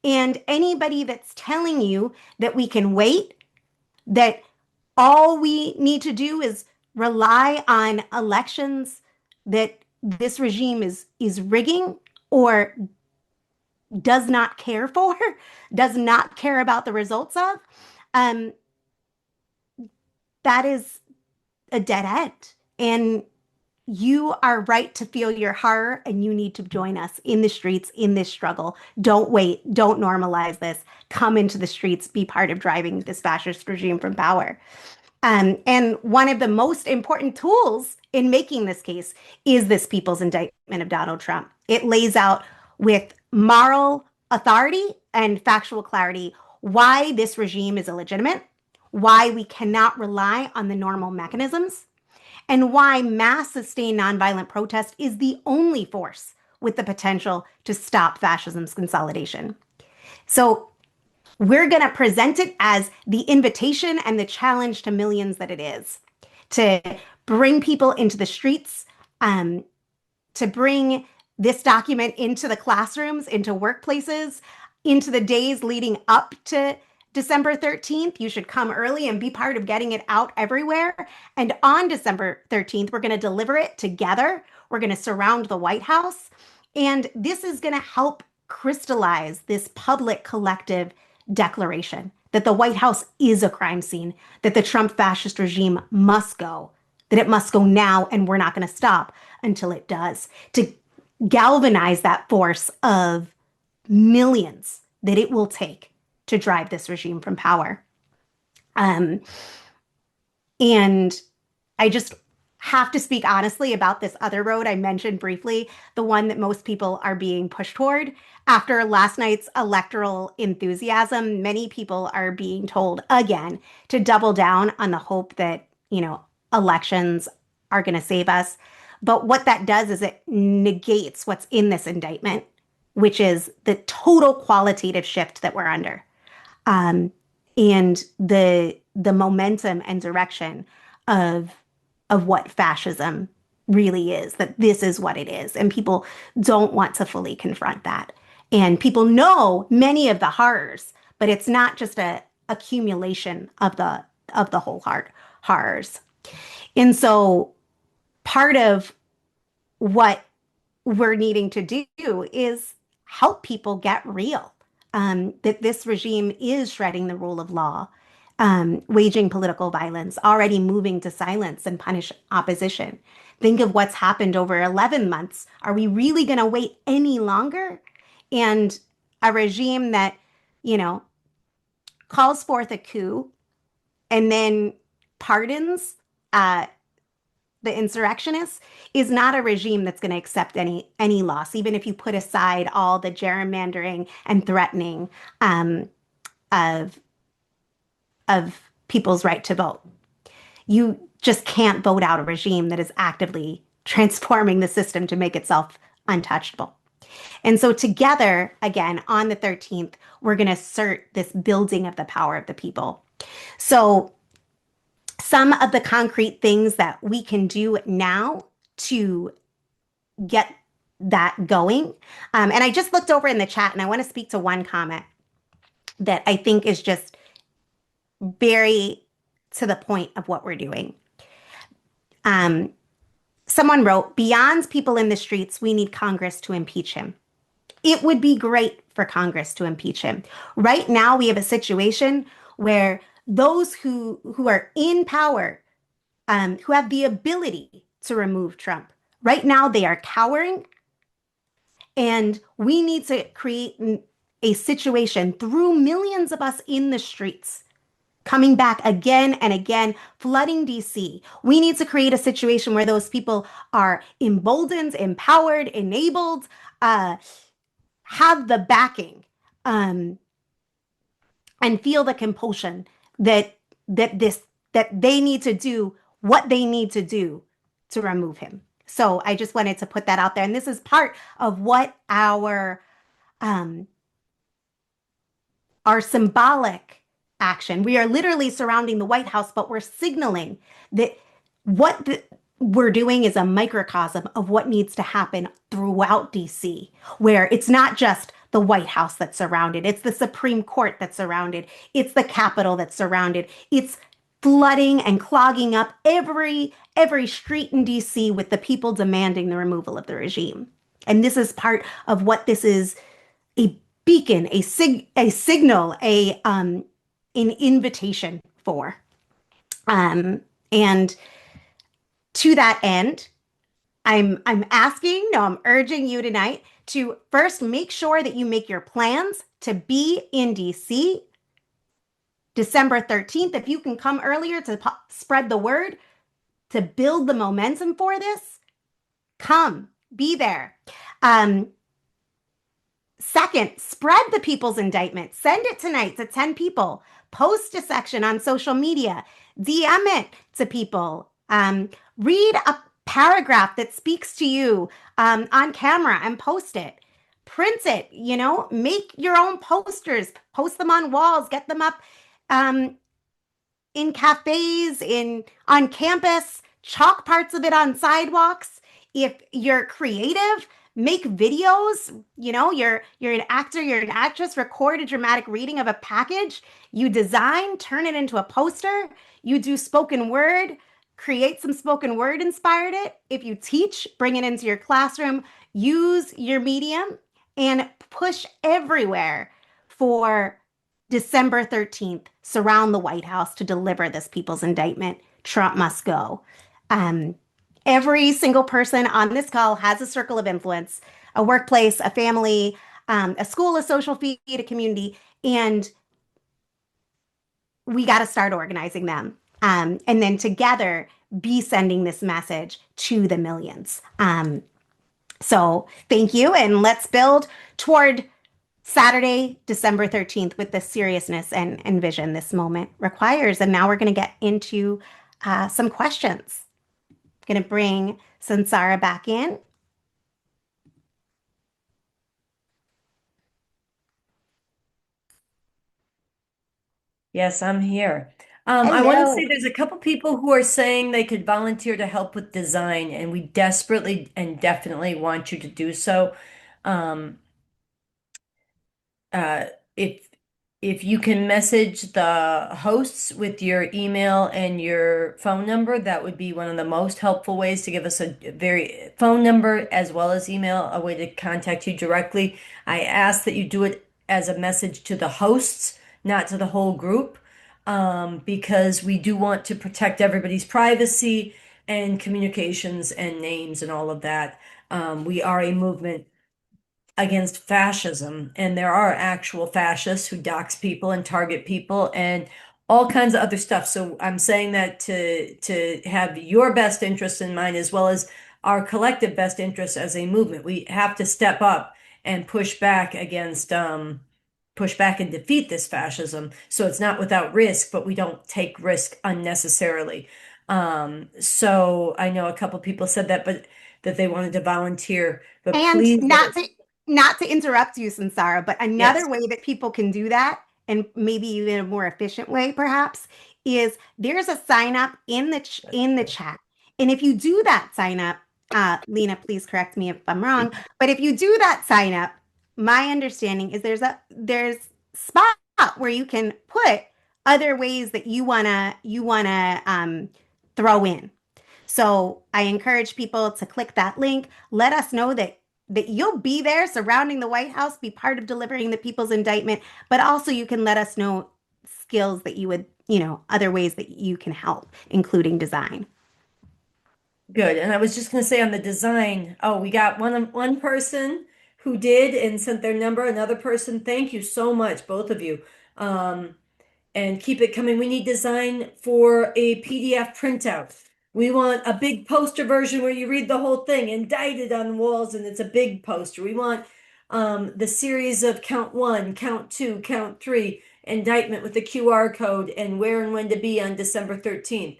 And anybody that's telling you that we can wait, that all we need to do is rely on elections that this regime is rigging or does not care for, does not care about the results of, um, that is a dead end. And you are right to feel your horror, and you need to join us in the streets in this struggle. Don't wait. Don't normalize this. Come into the streets. Be part of driving this fascist regime from power. And one of the most important tools in making this case is this People's Indictment of Donald Trump. It lays out with moral authority and factual clarity why this regime is illegitimate, why we cannot rely on the normal mechanisms, and why mass sustained nonviolent protest is the only force with the potential to stop fascism's consolidation. So we're going to present it as the invitation and the challenge to millions that it is, to bring people into the streets, to bring this document into the classrooms, into workplaces, into the days leading up to December 13th. You should come early and be part of getting it out everywhere. And on December 13th, we're going to deliver it together. We're going to surround the White House. And this is going to help crystallize this public collective declaration that the White House is a crime scene, that the Trump fascist regime must go, that it must go now, and we're not going to stop until it does, to galvanize that force of millions that it will take to drive this regime from power. And I just have to speak honestly about this other road I mentioned briefly, the one that most people are being pushed toward. After last night's electoral enthusiasm, many people are being told again to double down on the hope that, elections are going to save us. But what that does is it negates what's in this indictment, which is the total qualitative shift that we're under, um, and the momentum and direction of what fascism really is, that this is what it is. And people don't want to fully confront that. And people know many of the horrors, but it's not just a accumulation of the whole horrors. And so part of what we're needing to do is help people get real. That this regime is shredding the rule of law, waging political violence, already moving to silence and punish opposition. Think of what's happened over 11 months. Are we really going to wait any longer? And a regime that, you know, calls forth a coup and then pardons the insurrectionists is not a regime that's going to accept any loss, even if you put aside all the gerrymandering and threatening um, of people's right to vote. You just can't vote out a regime that is actively transforming the system to make itself untouchable. And so together, again, on the 13th, we're going to assert this building of the power of the people. So some of the concrete things that we can do now to get that going. And I just looked over in the chat and I want to speak to one comment that I think is just very to the point of what we're doing. Someone wrote, beyond people in the streets, we need Congress to impeach him. It would be great for Congress to impeach him. Right now, we have a situation where those who are in power, who have the ability to remove Trump, right now they are cowering. And we need to create a situation through millions of us in the streets coming back again and again, flooding DC. We need to create a situation where those people are emboldened, empowered, enabled, have the backing, and feel the compulsion that they need to do what they need to do to remove him. So I just wanted to put that out there, and this is part of what our symbolic action. We are literally surrounding the White House, but we're signaling that we're doing is a microcosm of what needs to happen throughout DC, where it's not just the White House that's surrounded, it's the Supreme Court that's surrounded, it's the Capitol that's surrounded, it's flooding and clogging up every street in DC with the people demanding the removal of the regime. And this is part of what this is: a beacon, a signal, an invitation for. And to that end, I'm urging you tonight to first make sure that you make your plans to be in DC December 13th. If you can come earlier to spread the word, to build the momentum for this, come, be there. Second, spread the people's indictment. Send it tonight to 10 people. Post a section on social media. DM it to people. Read a paragraph that speaks to you on camera and post it. Print it, make your own posters. Post them on walls. Get them up in cafes, on campus. Chalk parts of it on sidewalks. If you're creative, make videos. You're an actor, you're an actress, record a dramatic reading of a package. You design, turn it into a poster. You do spoken word, create some spoken word inspired it. If you teach, bring it into your classroom. Use your medium and push everywhere for December 13th. Surround the White House to deliver this people's indictment. Trump must go. Every single person on this call has a circle of influence, a workplace, a family, a school, a social feed, a community, and we got to start organizing them. And then together, be sending this message to the millions. So thank you, and let's build toward Saturday, December 13th with the seriousness and vision this moment requires. And now we're going to get into some questions. Going to bring Sansara back in. Yes, I'm here. I want to say Hello. there's a couple people who are saying they could volunteer to help with design, and we desperately and definitely want you to do so. Um, uh, if if you can message the hosts with your email and your phone number, that would be one of the most helpful ways to give us a very phone number as well as email, a way to contact you directly. I ask that you do it as a message to the hosts, not to the whole group, because we do want to protect everybody's privacy and communications and names and all of that. We are a movement against fascism, and there are actual fascists who dox people and target people and all kinds of other stuff. So I'm saying that to have your best interests in mind as well as our collective best interests as a movement. We have to step up and push back and defeat this fascism. So it's not without risk, but we don't take risk unnecessarily. So I know a couple people said that, but that they wanted to volunteer, but And please let us. not to interrupt you, Sansara, but another Yes. way that people can do that, and maybe even a more efficient way, perhaps, is there's a sign up in in the chat. And if you do that sign up, Lena, please correct me if I'm wrong, but if you do that sign up, my understanding is there's spot where you can put other ways that you wanna throw in. So I encourage people to click that link. Let us know that you'll be there surrounding the White House, be part of delivering the people's indictment, but also you can let us know skills that you would, other ways that you can help, including design. Good. And I was just going to say on the design, oh, we got one person who did and sent their number. Another person, thank you so much, both of you. Um, and keep it coming. We need design for a PDF printout. We want a big poster version where you read the whole thing, indicted on walls, and it's a big poster. We want the series of count one, count two, count three, indictment with the QR code and where and when to be on December 13th.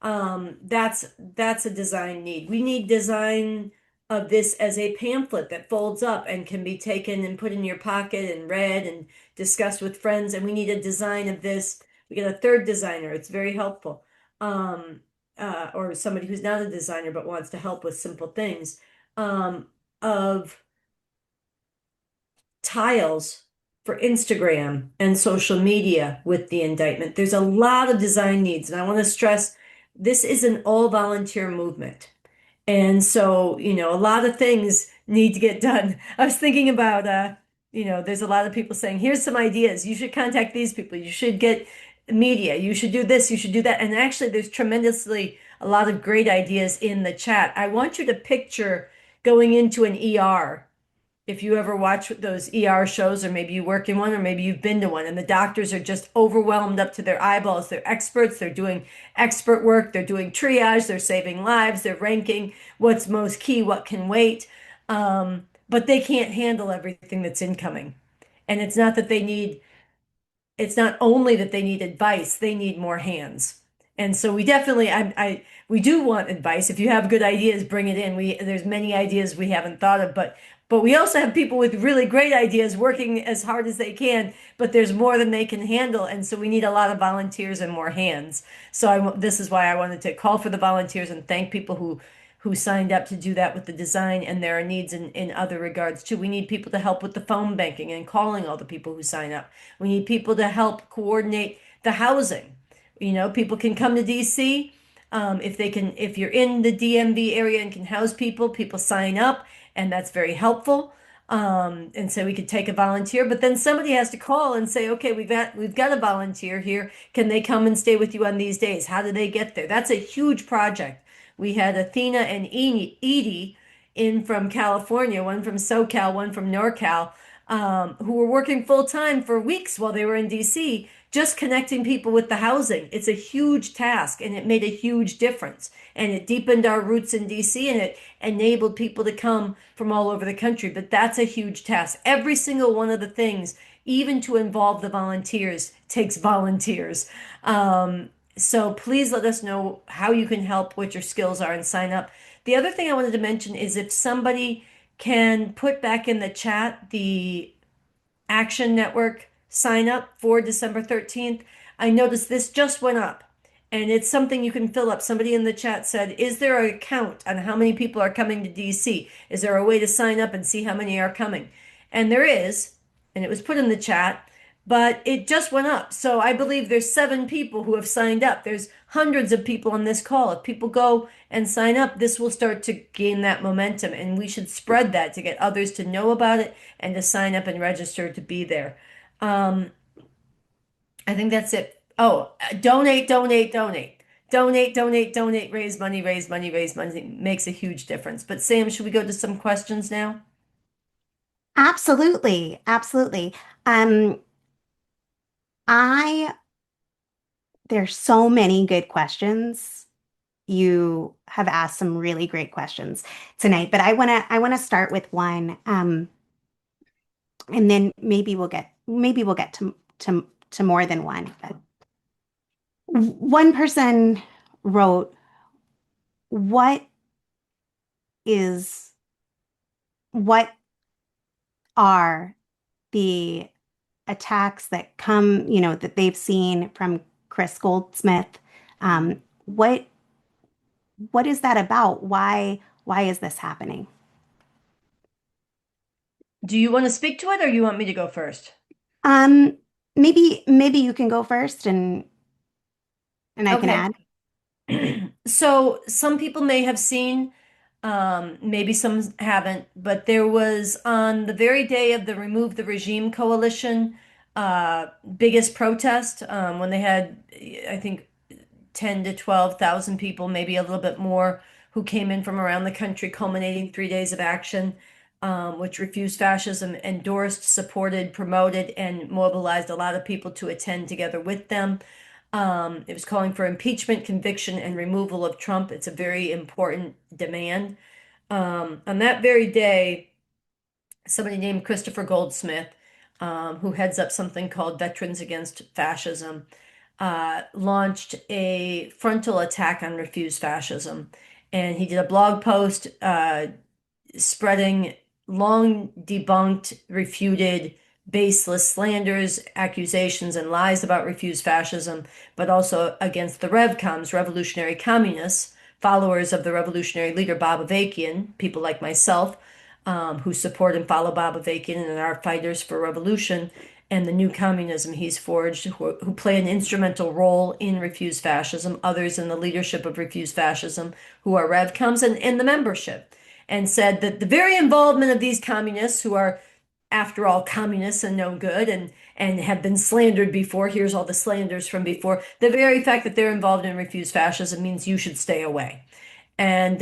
That's a design need. We need design of this as a pamphlet that folds up and can be taken and put in your pocket and read and discussed with friends. And we need a design of this. We get a third designer. It's very helpful. Or somebody who's not a designer but wants to help with simple things. Of tiles for Instagram and social media with the indictment. There's a lot of design needs, and I want to stress this is an all volunteer movement. And so, a lot of things need to get done. I was thinking about, there's a lot of people saying, here's some ideas. You should contact these people. You should get media. You should do this. You should do that. And actually, there's tremendously a lot of great ideas in the chat. I want you to picture going into an ER. If you ever watch those ER shows, or maybe you work in one, or maybe you've been to one, and the doctors are just overwhelmed up to their eyeballs. They're experts, they're doing expert work, they're doing triage, they're saving lives, they're ranking what's most key, what can wait. But they can't handle everything that's incoming. And it's not only that they need advice, they need more hands. And so we definitely, we do want advice. If you have good ideas, bring it in. There's many ideas we haven't thought of, but we also have people with really great ideas working as hard as they can, but there's more than they can handle. And so we need a lot of volunteers and more hands. So this is why I wanted to call for the volunteers and thank people who signed up to do that with the design. And there are needs in other regards too. We need people to help with the phone banking and calling all the people who sign up. We need people to help coordinate the housing. People can come to DC. If you're in the DMV area and can house people, people sign up, and that's very helpful. And so we could take a volunteer, but then somebody has to call and say, okay, we've got a volunteer here. Can they come and stay with you on these days? How do they get there? That's a huge project. We had Athena and Edie in from California, one from SoCal, one from NorCal. who were working full time for weeks while they were in DC, just connecting people with the housing. It's a huge task and it made a huge difference. And it deepened our roots in DC and it enabled people to come from all over the country. But that's a huge task. Every single one of the things, even to involve the volunteers, takes volunteers. So please let us know how you can help, what your skills are, and sign up. The other thing I wanted to mention is if somebody can put back in the chat the Action Network sign up for December 13th. I noticed this just went up and it's something you can fill up. Somebody in the chat said, is there a count on how many people are coming to DC? Is there a way to sign up and see how many are coming? And there is, and it was put in the chat, but it just went up. So I believe there's 7 people who have signed up. There's hundreds of people on this call. If people go and sign up, this will start to gain that momentum, and we should spread that to get others to know about it and to sign up and register to be there. Um, I think that's it. Oh, donate, donate, donate. Donate, donate, donate, raise money, raise money, raise money. Makes a huge difference. But Sam, should we go to some questions now? Absolutely, absolutely. Um, I there's so many good questions. You have asked some really great questions tonight, but I wanna start with one, and then maybe we'll get to more than one. But one person wrote, "What is what are the attacks that come, that they've seen from Chris Goldsmith? What is that about? Why is this happening?" Do you want to speak to it or you want me to go first? Um, maybe you can go first and I can Okay. add. So some people may have seen, maybe some haven't, but there was on the very day of the Remove the Regime Coalition, biggest protest, when they had, I think, 10 to 12,000 people, maybe a little bit more, who came in from around the country, culminating 3 days of action, which Refused Fascism endorsed, supported, promoted, and mobilized a lot of people to attend together with them. It was calling for impeachment, conviction, and removal of Trump. It's a very important demand. On that very day, somebody named Christopher Goldsmith, who heads up something called Veterans Against Fascism, launched a frontal attack on Refused Fascism. And he did a blog post spreading long debunked, refuted, baseless slanders, accusations, and lies about Refused Fascism, but also against the Revcoms, revolutionary communists, followers of the revolutionary leader Bob Avakian, people like myself, who support and follow Bob Avakian and are fighters for revolution and the new communism he's forged, who play an instrumental role in Refused Fascism, others in the leadership of Refused Fascism, who are Revcoms and the membership, and said that the very involvement of these communists, who are, after all, communists and no good and have been slandered before, here's all the slanders from before, the very fact that they're involved in Refused Fascism means you should stay away. And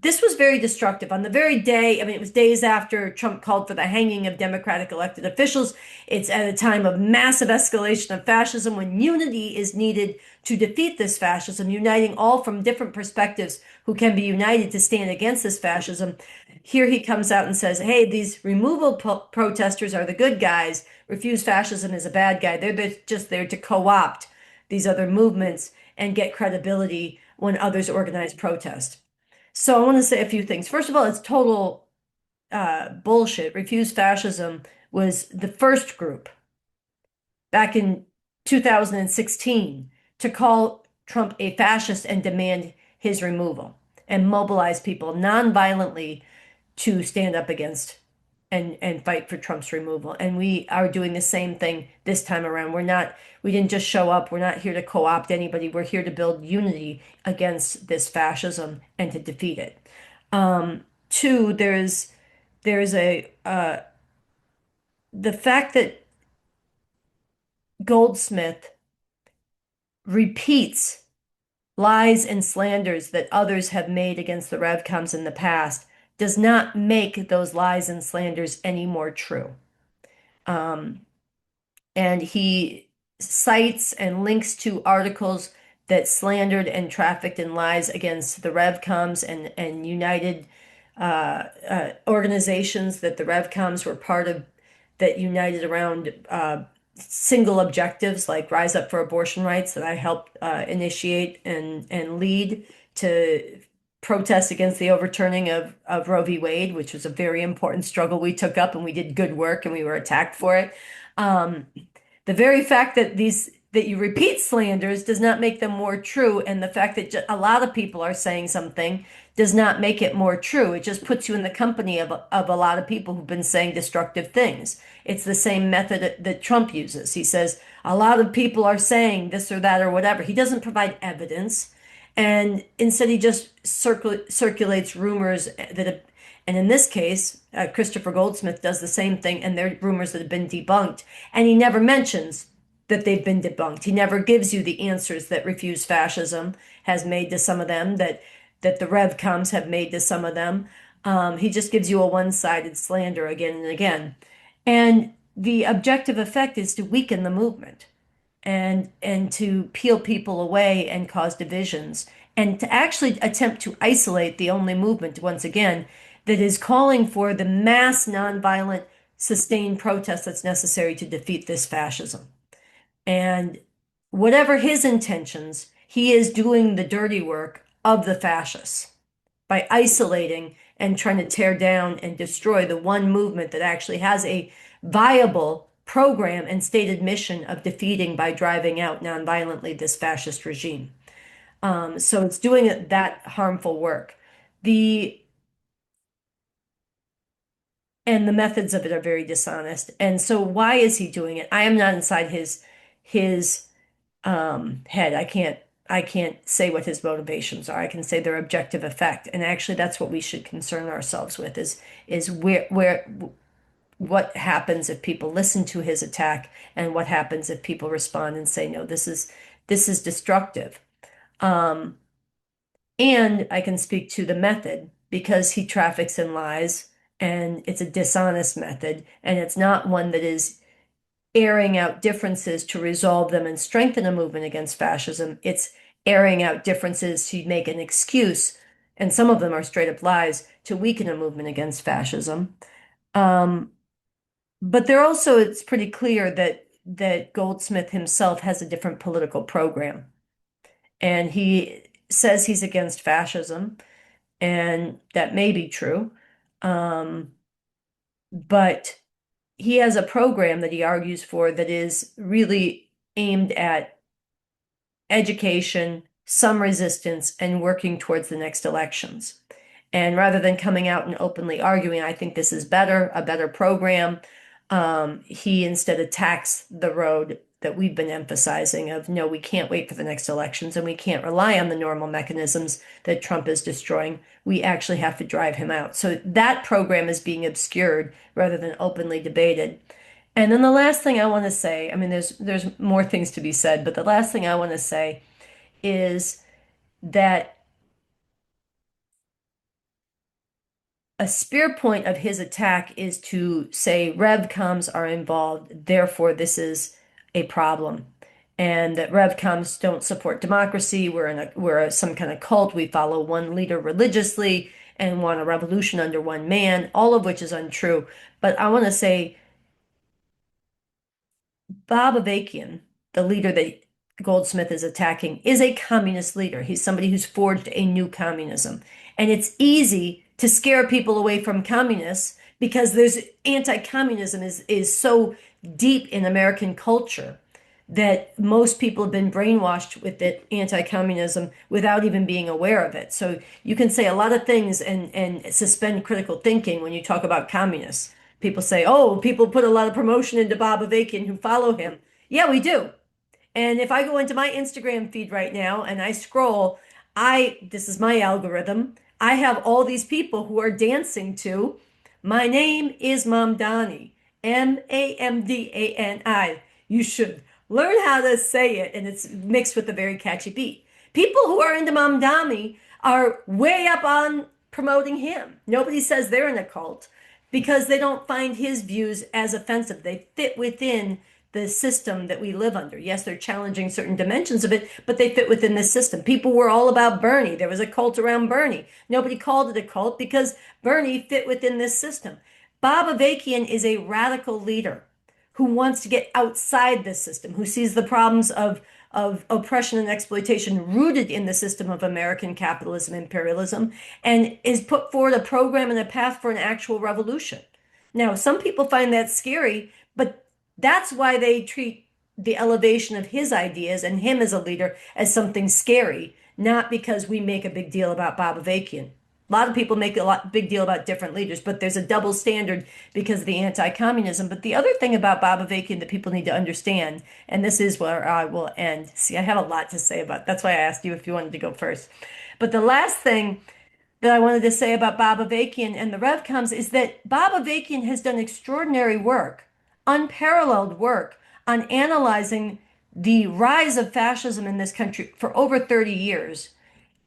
this was very destructive. On the very day, I mean, it was days after Trump called for the hanging of Democratic elected officials. It's at a time of massive escalation of fascism when unity is needed to defeat this fascism, uniting all from different perspectives who can be united to stand against this fascism. Here he comes out and says, hey, these removal protesters are the good guys. Refused Fascism is a bad guy. They're just there to co-opt these other movements and get credibility when others organize protest. So I want to say a few things. First of all, it's total bullshit. Refused Fascism was the first group back in 2016 to call Trump a fascist and demand his removal and mobilize people non-violently to stand up against and fight for Trump's removal. And we are doing the same thing this time around. We didn't just show up. We're not here to co-opt anybody. We're here to build unity against this fascism and to defeat it. Two, there's a the fact that Goldsmith repeats lies and slanders that others have made against the Revcoms in the past does not make those lies and slanders any more true. And he cites and links to articles that slandered and trafficked in lies against the Revcoms and United organizations that the Revcoms were part of, that united around single objectives like Rise Up for Abortion Rights that I helped initiate and lead to protest against the overturning of Roe v. Wade, which was a very important struggle we took up, and we did good work and we were attacked for it. Um, the very fact that you repeat slanders does not make them more true, and the fact that a lot of people are saying something does not make it more true. It just puts you in the company of a lot of people who've been saying destructive things. It's the same method that Trump uses. He says a lot of people are saying this or that or whatever. He doesn't provide evidence, and instead he just circulates rumors that have, and in this case, Christopher Goldsmith does the same thing, and they're rumors that have been debunked. And he never mentions that they've been debunked. He never gives you the answers that Refuse Fascism has made to some of them, that the Revcoms have made to some of them. He just gives you a one-sided slander again and again. And the objective effect is to weaken the movement and to peel people away and cause divisions and to actually attempt to isolate the only movement, once again, that is calling for the mass nonviolent sustained protest that's necessary to defeat this fascism. And whatever his intentions, he is doing the dirty work of the fascists by isolating and trying to tear down and destroy the one movement that actually has a viable program and stated mission of defeating by driving out nonviolently this fascist regime. So it's doing that harmful work. And the methods of it are very dishonest. And so why is he doing it? I am not inside his head. I can't say what his motivations are. I can say their objective effect. And actually that's what we should concern ourselves with is what happens if people listen to his attack, and what happens if people respond and say, no, this is destructive. And I can speak to the method, because he traffics in lies, and it's a dishonest method, and it's not one that is airing out differences to resolve them and strengthen a movement against fascism. It's airing out differences to make an excuse, and some of them are straight up lies, to weaken a movement against fascism. But it's pretty clear that Goldsmith himself has a different political program. And he says he's against fascism, and that may be true. But he has a program that he argues for that is really aimed at education, some resistance, and working towards the next elections. And rather than coming out and openly arguing, I think this is a better program, he instead attacks the road that we've been emphasizing of, no, we can't wait for the next elections, and we can't rely on the normal mechanisms that Trump is destroying. We actually have to drive him out. So that program is being obscured rather than openly debated. And then the last thing I want to say, I mean, there's more things to be said, but the last thing I want to say is that a spear point of his attack is to say Revcoms are involved, therefore this is a problem, and that Revcoms don't support democracy. We're some kind of cult. We follow one leader religiously and want a revolution under one man, all of which is untrue. But I want to say Bob Avakian, the leader that Goldsmith is attacking, is a communist leader. He's somebody who's forged a new communism. And it's easy to scare people away from communists because there's anti-communism is so deep in American culture that most people have been brainwashed with it, anti-communism, without even being aware of it. So you can say a lot of things and suspend critical thinking when you talk about communists. People say, oh, people put a lot of promotion into Bob Avakian who follow him. Yeah, we do. And if I go into my Instagram feed right now and I scroll, this is my algorithm. I have all these people who are dancing to "My Name is Mamdani," Mamdani. You should learn how to say it, and it's mixed with a very catchy beat. People who are into Mamdani are way up on promoting him. Nobody says they're in a cult. because they don't find his views as offensive. They fit within the system that we live under. Yes, they're challenging certain dimensions of it, but they fit within this system. People were all about Bernie. There was a cult around Bernie. Nobody called it a cult because Bernie fit within this system. Bob Avakian is a radical leader who wants to get outside this system, who sees the problems of oppression and exploitation rooted in the system of American capitalism, imperialism, and is put forward a program and a path for an actual revolution. Now, some people find that scary, but that's why they treat the elevation of his ideas and him as a leader as something scary, not because we make a big deal about Bob Avakian. A lot of people make a big deal about different leaders, but there's a double standard because of the anti-communism. But the other thing about Bob Avakian that people need to understand, and this is where I will end. See, I have a lot to say about. That's why I asked you if you wanted to go first. But the last thing that I wanted to say about Bob Avakian and the RevComs is that Bob Avakian has done extraordinary work, unparalleled work on analyzing the rise of fascism in this country for over 30 years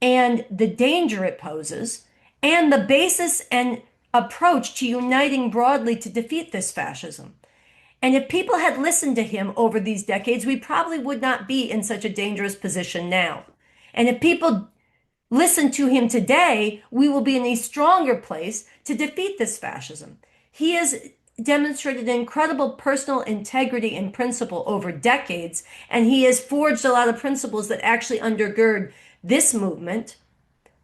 and the danger it poses, and the basis and approach to uniting broadly to defeat this fascism. And if people had listened to him over these decades, we probably would not be in such a dangerous position now. And if people listen to him today, we will be in a stronger place to defeat this fascism. He has demonstrated incredible personal integrity and principle over decades, and he has forged a lot of principles that actually undergird this movement,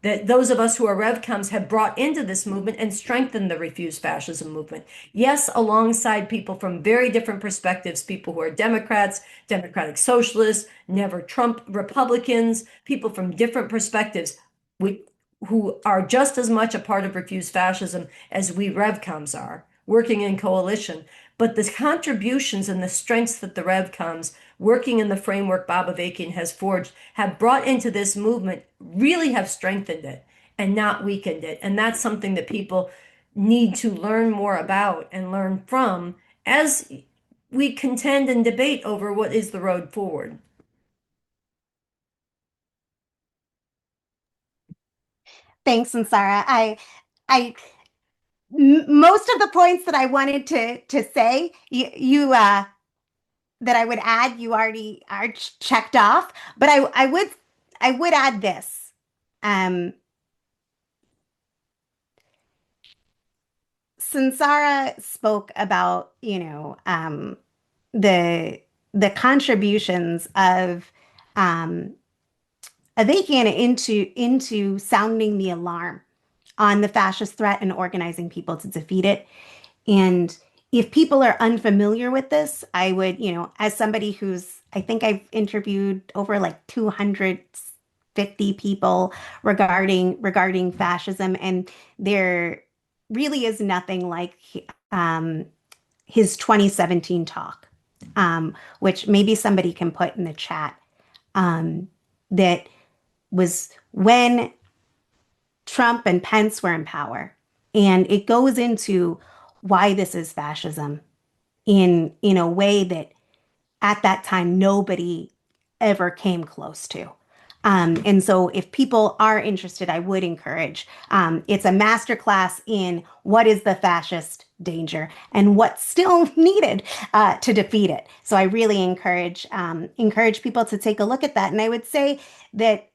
that those of us who are RevComs have brought into this movement and strengthened the Refuse Fascism movement. Yes, alongside people from very different perspectives, people who are Democrats, Democratic Socialists, never Trump Republicans, people from different perspectives who are just as much a part of Refuse Fascism as we RevComs are, working in coalition. But the contributions and the strengths that the RevComs working in the framework Bob Avakian has forged have brought into this movement really have strengthened it and not weakened it. And that's something that people need to learn more about and learn from as we contend and debate over what is the road forward. Thanks, and Sarah. Most of the points that I wanted to say, you that I would add, you already are checked off. But I would add this. Um, Sansara spoke about, the contributions um, of Avakian into sounding the alarm on the fascist threat and organizing people to defeat it. And if people are unfamiliar with this, I would, as somebody I think I've interviewed over like 250 people regarding fascism, and there really is nothing like um, his 2017 talk, which maybe somebody can put in the chat. That was when Trump and Pence were in power. And it goes into why this is fascism in a way that at that time nobody ever came close to. And so if people are interested, I would encourage. It's a masterclass in what is the fascist danger and what's still needed to defeat it. So I really encourage people to take a look at that. And I would say that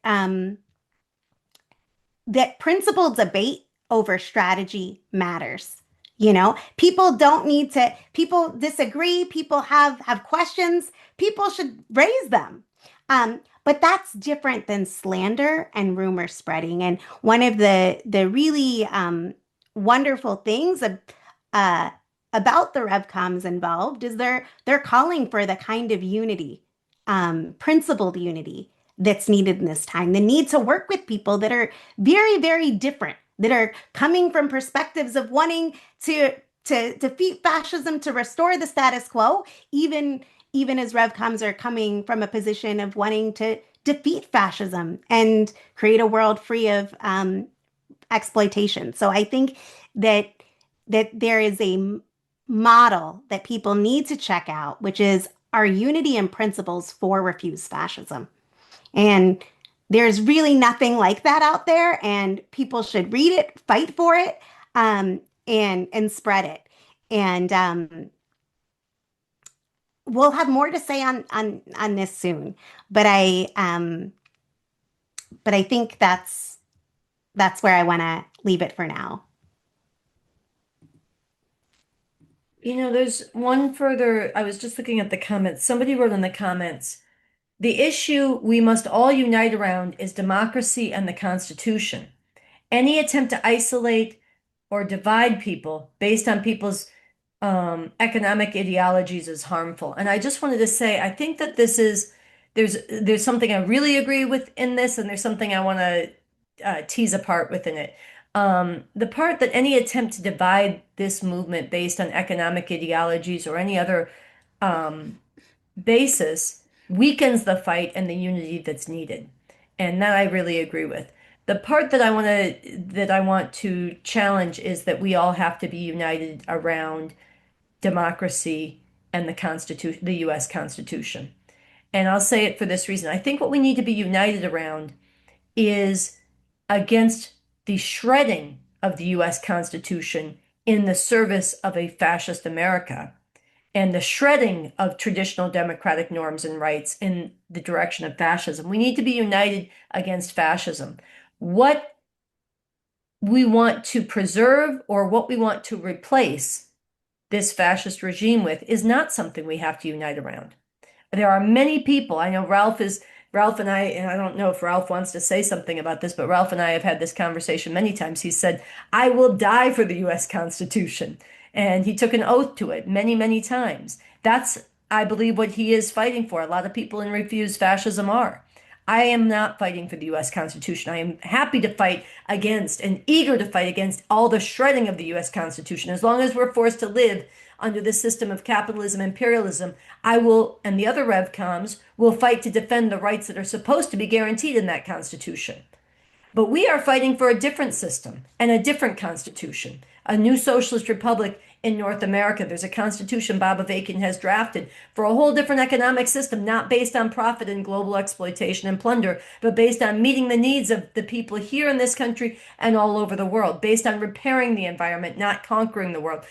that principled debate over strategy matters. People don't need to, people disagree, people have questions, people should raise them. But that's different than slander and rumor spreading. And one of the really wonderful things uh, about the RevComs involved is they're calling for the kind of unity, principled unity that's needed in this time. The need to work with people that are very, very different, that are coming from perspectives of wanting to defeat fascism, to restore the status quo, even as RevComs are coming from a position of wanting to defeat fascism and create a world free of exploitation. So I think that there is a model that people need to check out, which is our unity and principles for refuse fascism. And there's really nothing like that out there, and people should read it, fight for it, and spread it. And we'll have more to say on this soon. But I think that's where I want to leave it for now. You know, there's one further, I was just looking at the comments. Somebody wrote in the comments, the issue we must all unite around is democracy and the Constitution. Any attempt to isolate or divide people based on people's economic ideologies is harmful. And I just wanted to say, I think that there's something I really agree with in this, and there's something I want to tease apart within it. The part that any attempt to divide this movement based on economic ideologies or any other um, basis weakens the fight and the unity that's needed. And that I really agree with. The part that I want to challenge is that we all have to be united around democracy and the Constitution, the US Constitution. And I'll say it for this reason. I think what we need to be united around is against the shredding of the US Constitution in the service of a fascist America and the shredding of traditional democratic norms and rights in the direction of fascism. We need to be united against fascism. What we want to preserve or what we want to replace this fascist regime with is not something we have to unite around. There are many people. I know Ralph and I don't know if Ralph wants to say something about this, but Ralph and I have had this conversation many times. He said, I will die for the US Constitution. And he took an oath to it many, many times. That's, I believe, what he is fighting for. A lot of people in Refuse Fascism are. I am not fighting for the US Constitution. I am happy to fight against and eager to fight against all the shredding of the US Constitution. As long as we're forced to live under this system of capitalism, imperialism, I will, and the other RevComs, will fight to defend the rights that are supposed to be guaranteed in that Constitution. But we are fighting for a different system and a different Constitution, a new socialist republic in North America. There's a constitution Bob Avakian has drafted for a whole different economic system, not based on profit and global exploitation and plunder, but based on meeting the needs of the people here in this country and all over the world, based on repairing the environment, not conquering the world.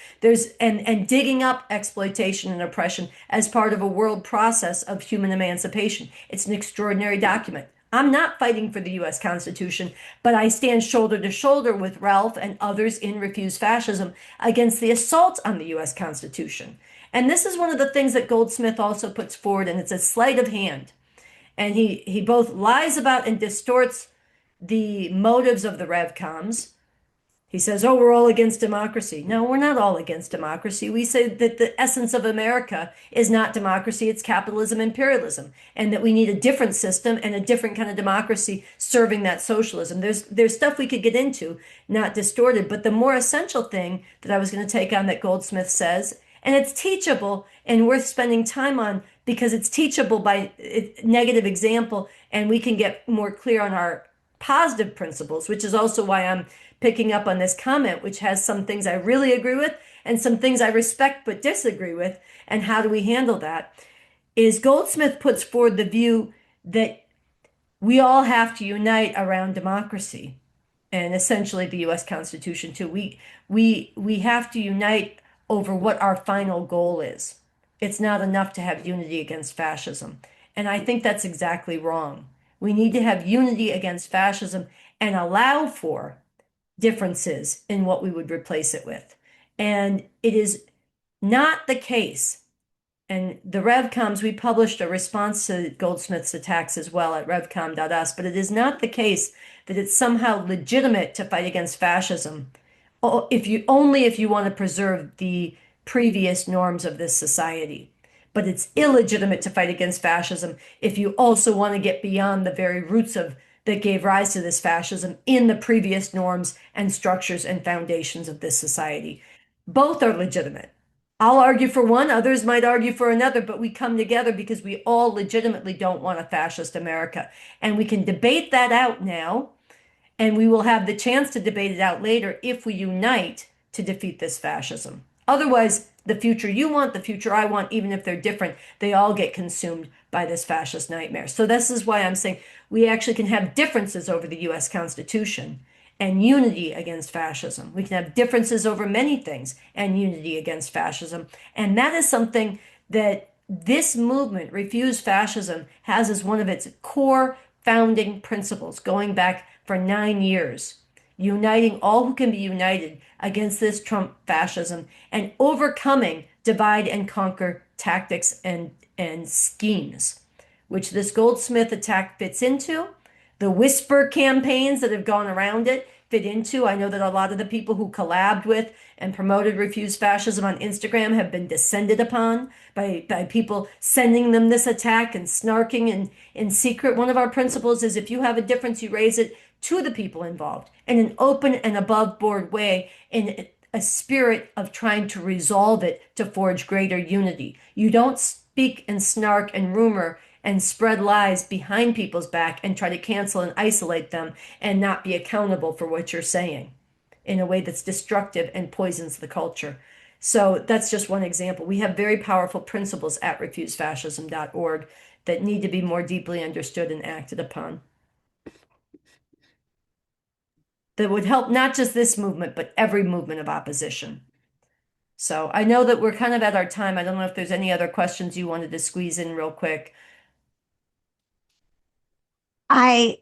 And digging up exploitation and oppression as part of a world process of human emancipation. It's an extraordinary document. I'm not fighting for the US Constitution, but I stand shoulder to shoulder with Ralph and others in Refuse Fascism against the assault on the US Constitution. And this is one of the things that Goldsmith also puts forward, and it's a sleight of hand. And he both lies about and distorts the motives of the RevComs. He says, oh, we're all against democracy. No, we're not all against democracy. We say that the essence of America is not democracy, it's capitalism, imperialism, and that we need a different system and a different kind of democracy serving that socialism. There's stuff we could get into, not distorted, but the more essential thing that I was going to take on that Goldsmith says, and it's teachable and worth spending time on because it's teachable by negative example, and we can get more clear on our positive principles, which is also why I'm picking up on this comment, which has some things I really agree with and some things I respect but disagree with. And how do we handle that? Is Goldsmith puts forward the view that we all have to unite around democracy and essentially the US Constitution too. We have to unite over what our final goal is. It's not enough to have unity against fascism. And I think that's exactly wrong. We need to have unity against fascism and allow for differences in what we would replace it with. And it is not the case. And the RevComs, we published a response to Goldsmith's attacks as well at revcom.us, but it is not the case that it's somehow legitimate to fight against fascism if you want to preserve the previous norms of this society. But it's illegitimate to fight against fascism if you also want to get beyond the very roots of that gave rise to this fascism in the previous norms and structures and foundations of this society. Both are legitimate. I'll argue for one, others might argue for another, but we come together because we all legitimately don't want a fascist America. And we can debate that out now, and we will have the chance to debate it out later if we unite to defeat this fascism. Otherwise, the future you want, the future I want, even if they're different, they all get consumed by this fascist nightmare. So this is why I'm saying we actually can have differences over the US Constitution and unity against fascism. We can have differences over many things and unity against fascism. And that is something that this movement, Refuse Fascism, has as one of its core founding principles going back for 9 years. Uniting all who can be united against this Trump fascism and overcoming divide and conquer tactics and schemes, which this Goldsmith attack fits into. The whisper campaigns that have gone around it fit into. I know that a lot of the people who collabed with and promoted Refuse Fascism on Instagram have been descended upon by people sending them this attack and snarking in secret. One of our principles is if you have a difference, you raise it to the people involved in an open and above board way, in a spirit of trying to resolve it to forge greater unity. You don't speak and snark and rumor and spread lies behind people's back and try to cancel and isolate them and not be accountable for what you're saying in a way that's destructive and poisons the culture. So that's just one example. We have very powerful principles at refusefascism.org that need to be more deeply understood and acted upon. That would help not just this movement, but every movement of opposition. So I know that we're kind of at our time. I don't know if there's any other questions you wanted to squeeze in real quick. I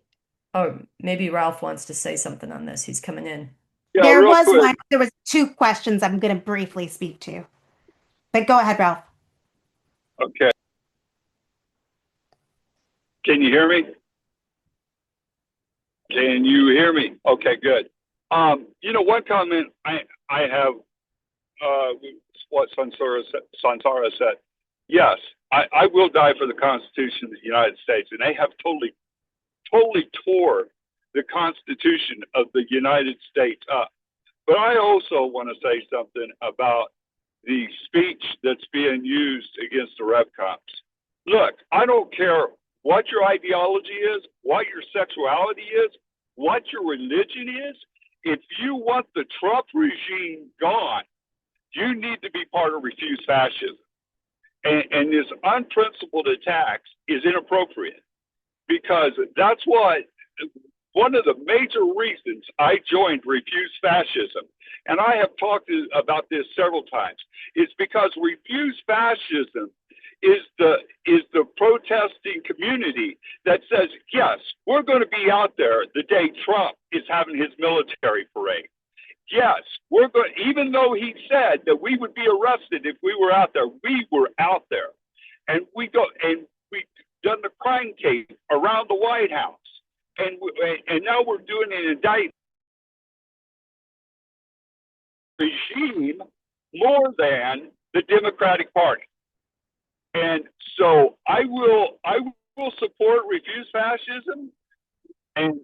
Or maybe Ralph wants to say something on this. He's coming in. Yeah, real quick. there was two questions I'm going to briefly speak to. But go ahead, Ralph. Okay. Can you hear me? Can you hear me? Okay, good. One comment I have, what Sansara said. Yes, I will die for the Constitution of the United States, and they have totally tore the Constitution of the United States up. But I also want to say something about the speech that's being used against the Rev Cops. Look, I don't care what your ideology is, what your sexuality is, what your religion is. If you want the Trump regime gone, you need to be part of Refuse Fascism. And this unprincipled attacks is inappropriate, because that's what one of the major reasons I joined Refuse Fascism, and I have talked about this several times, is because Refuse Fascism is the protesting community that says, yes, we're going to be out there the day Trump is having his military parade. Yes, we're going, even though he said that we would be arrested if we were out there, we were out there. And we done the crime case around the White House. And now we're doing an indictment regime more than the Democratic Party. And so I will support Refuse Fascism, and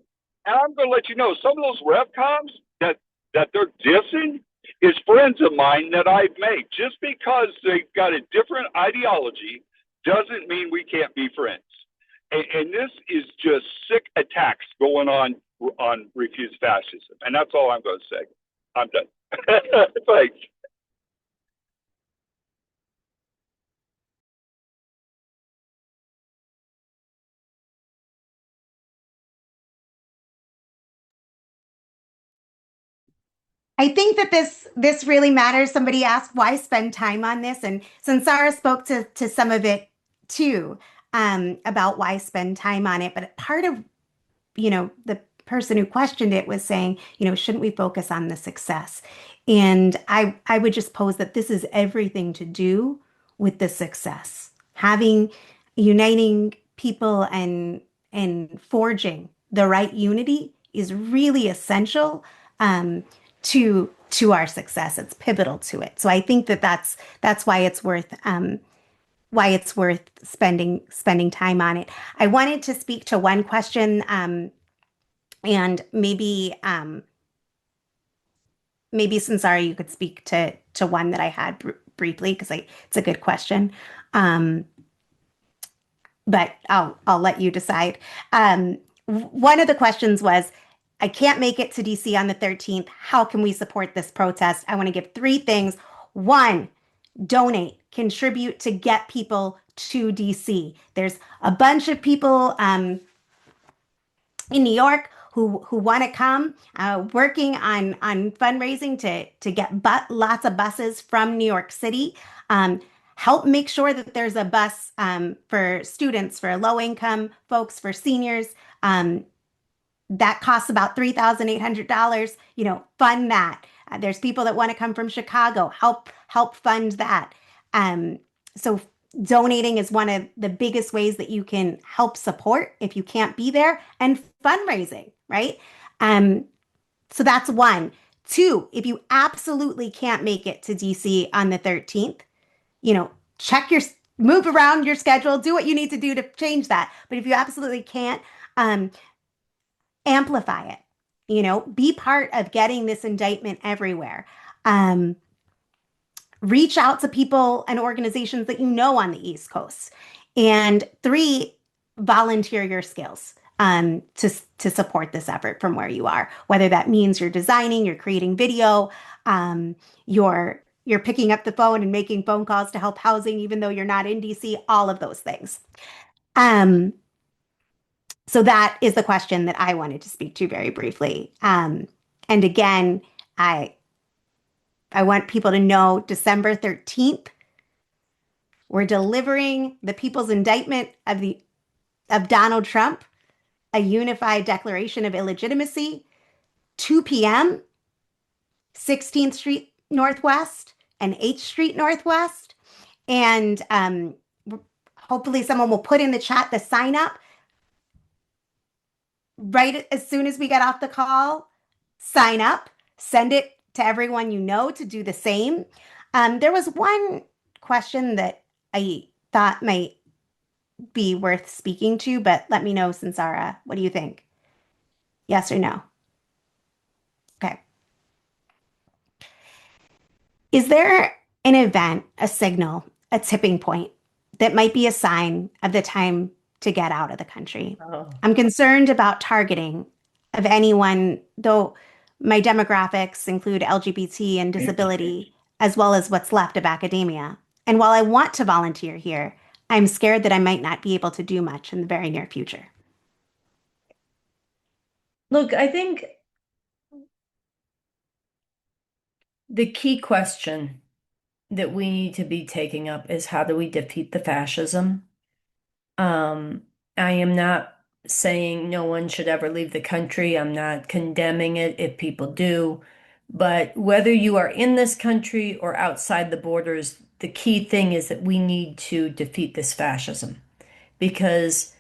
I'm going to let you know some of those revcoms that they're dissing is friends of mine that I've made. Just because they've got a different ideology doesn't mean we can't be friends. And this is just sick attacks going on Refuse Fascism, and that's all I'm going to say. I'm done. Thanks. I think that this really matters. Somebody asked why spend time on this, and Sansara spoke to some of it too, about why spend time on it. But part of, the person who questioned it was saying, shouldn't we focus on the success? And I would just pose that this is everything to do with the success, uniting people and forging the right unity is really essential. To our success. It's pivotal to it. So I think that's why it's worth spending time on it. I wanted to speak to one question, and maybe Sansara, you could speak to one that I had briefly, because it's a good question. But I'll let you decide. One of the questions was, I can't make it to DC on the 13th. How can we support this protest? I want to give 3 things. 1, donate, contribute to get people to DC. There's a bunch of people in New York who want to come, working on fundraising to get lots of buses from New York City. Help make sure that there's a bus for students, for low income folks, for seniors. That costs about $3,800. Fund that. There's people that want to come from Chicago. Help fund that. Um, so donating is one of the biggest ways that you can help support if you can't be there, and fundraising, right? Um, so that's one. Two, if you absolutely can't make it to DC on the 13th, you know, check your move around your schedule, do what you need to do to change that. But if you absolutely can't, um, amplify it. Be part of getting this indictment everywhere. Um, Reach out to people and organizations that you know on the East Coast. And three, volunteer your skills to support this effort from where you are. Whether that means you're designing, you're creating video, you're picking up the phone and making phone calls to help housing, even though you're not in DC. All of those things. Um, so that is the question that I wanted to speak to very briefly. And again, I I want people to know December 13th, we're delivering the people's indictment of Donald Trump, a unified declaration of illegitimacy, 2 p.m., 16th Street Northwest and 8th Street Northwest. And hopefully someone will put in the chat the sign up right as soon as we get off the call. Sign up, send it to everyone you know to do the same. There was one question that I thought might be worth speaking to, but let me know, Sansara. What do you think? Yes or no? Okay. Is there an event, a signal, a tipping point that might be a sign of the time to get out of the country? Oh. I'm concerned about targeting of anyone, though my demographics include LGBT and disability, as well as what's left of academia. And while I want to volunteer here, I'm scared that I might not be able to do much in the very near future. Look, I think the key question that we need to be taking up is how do we defeat the fascism? I am not saying no one should ever leave the country. I'm not condemning it if people do. But whether you are in this country or outside the borders, the key thing is that we need to defeat this fascism. Because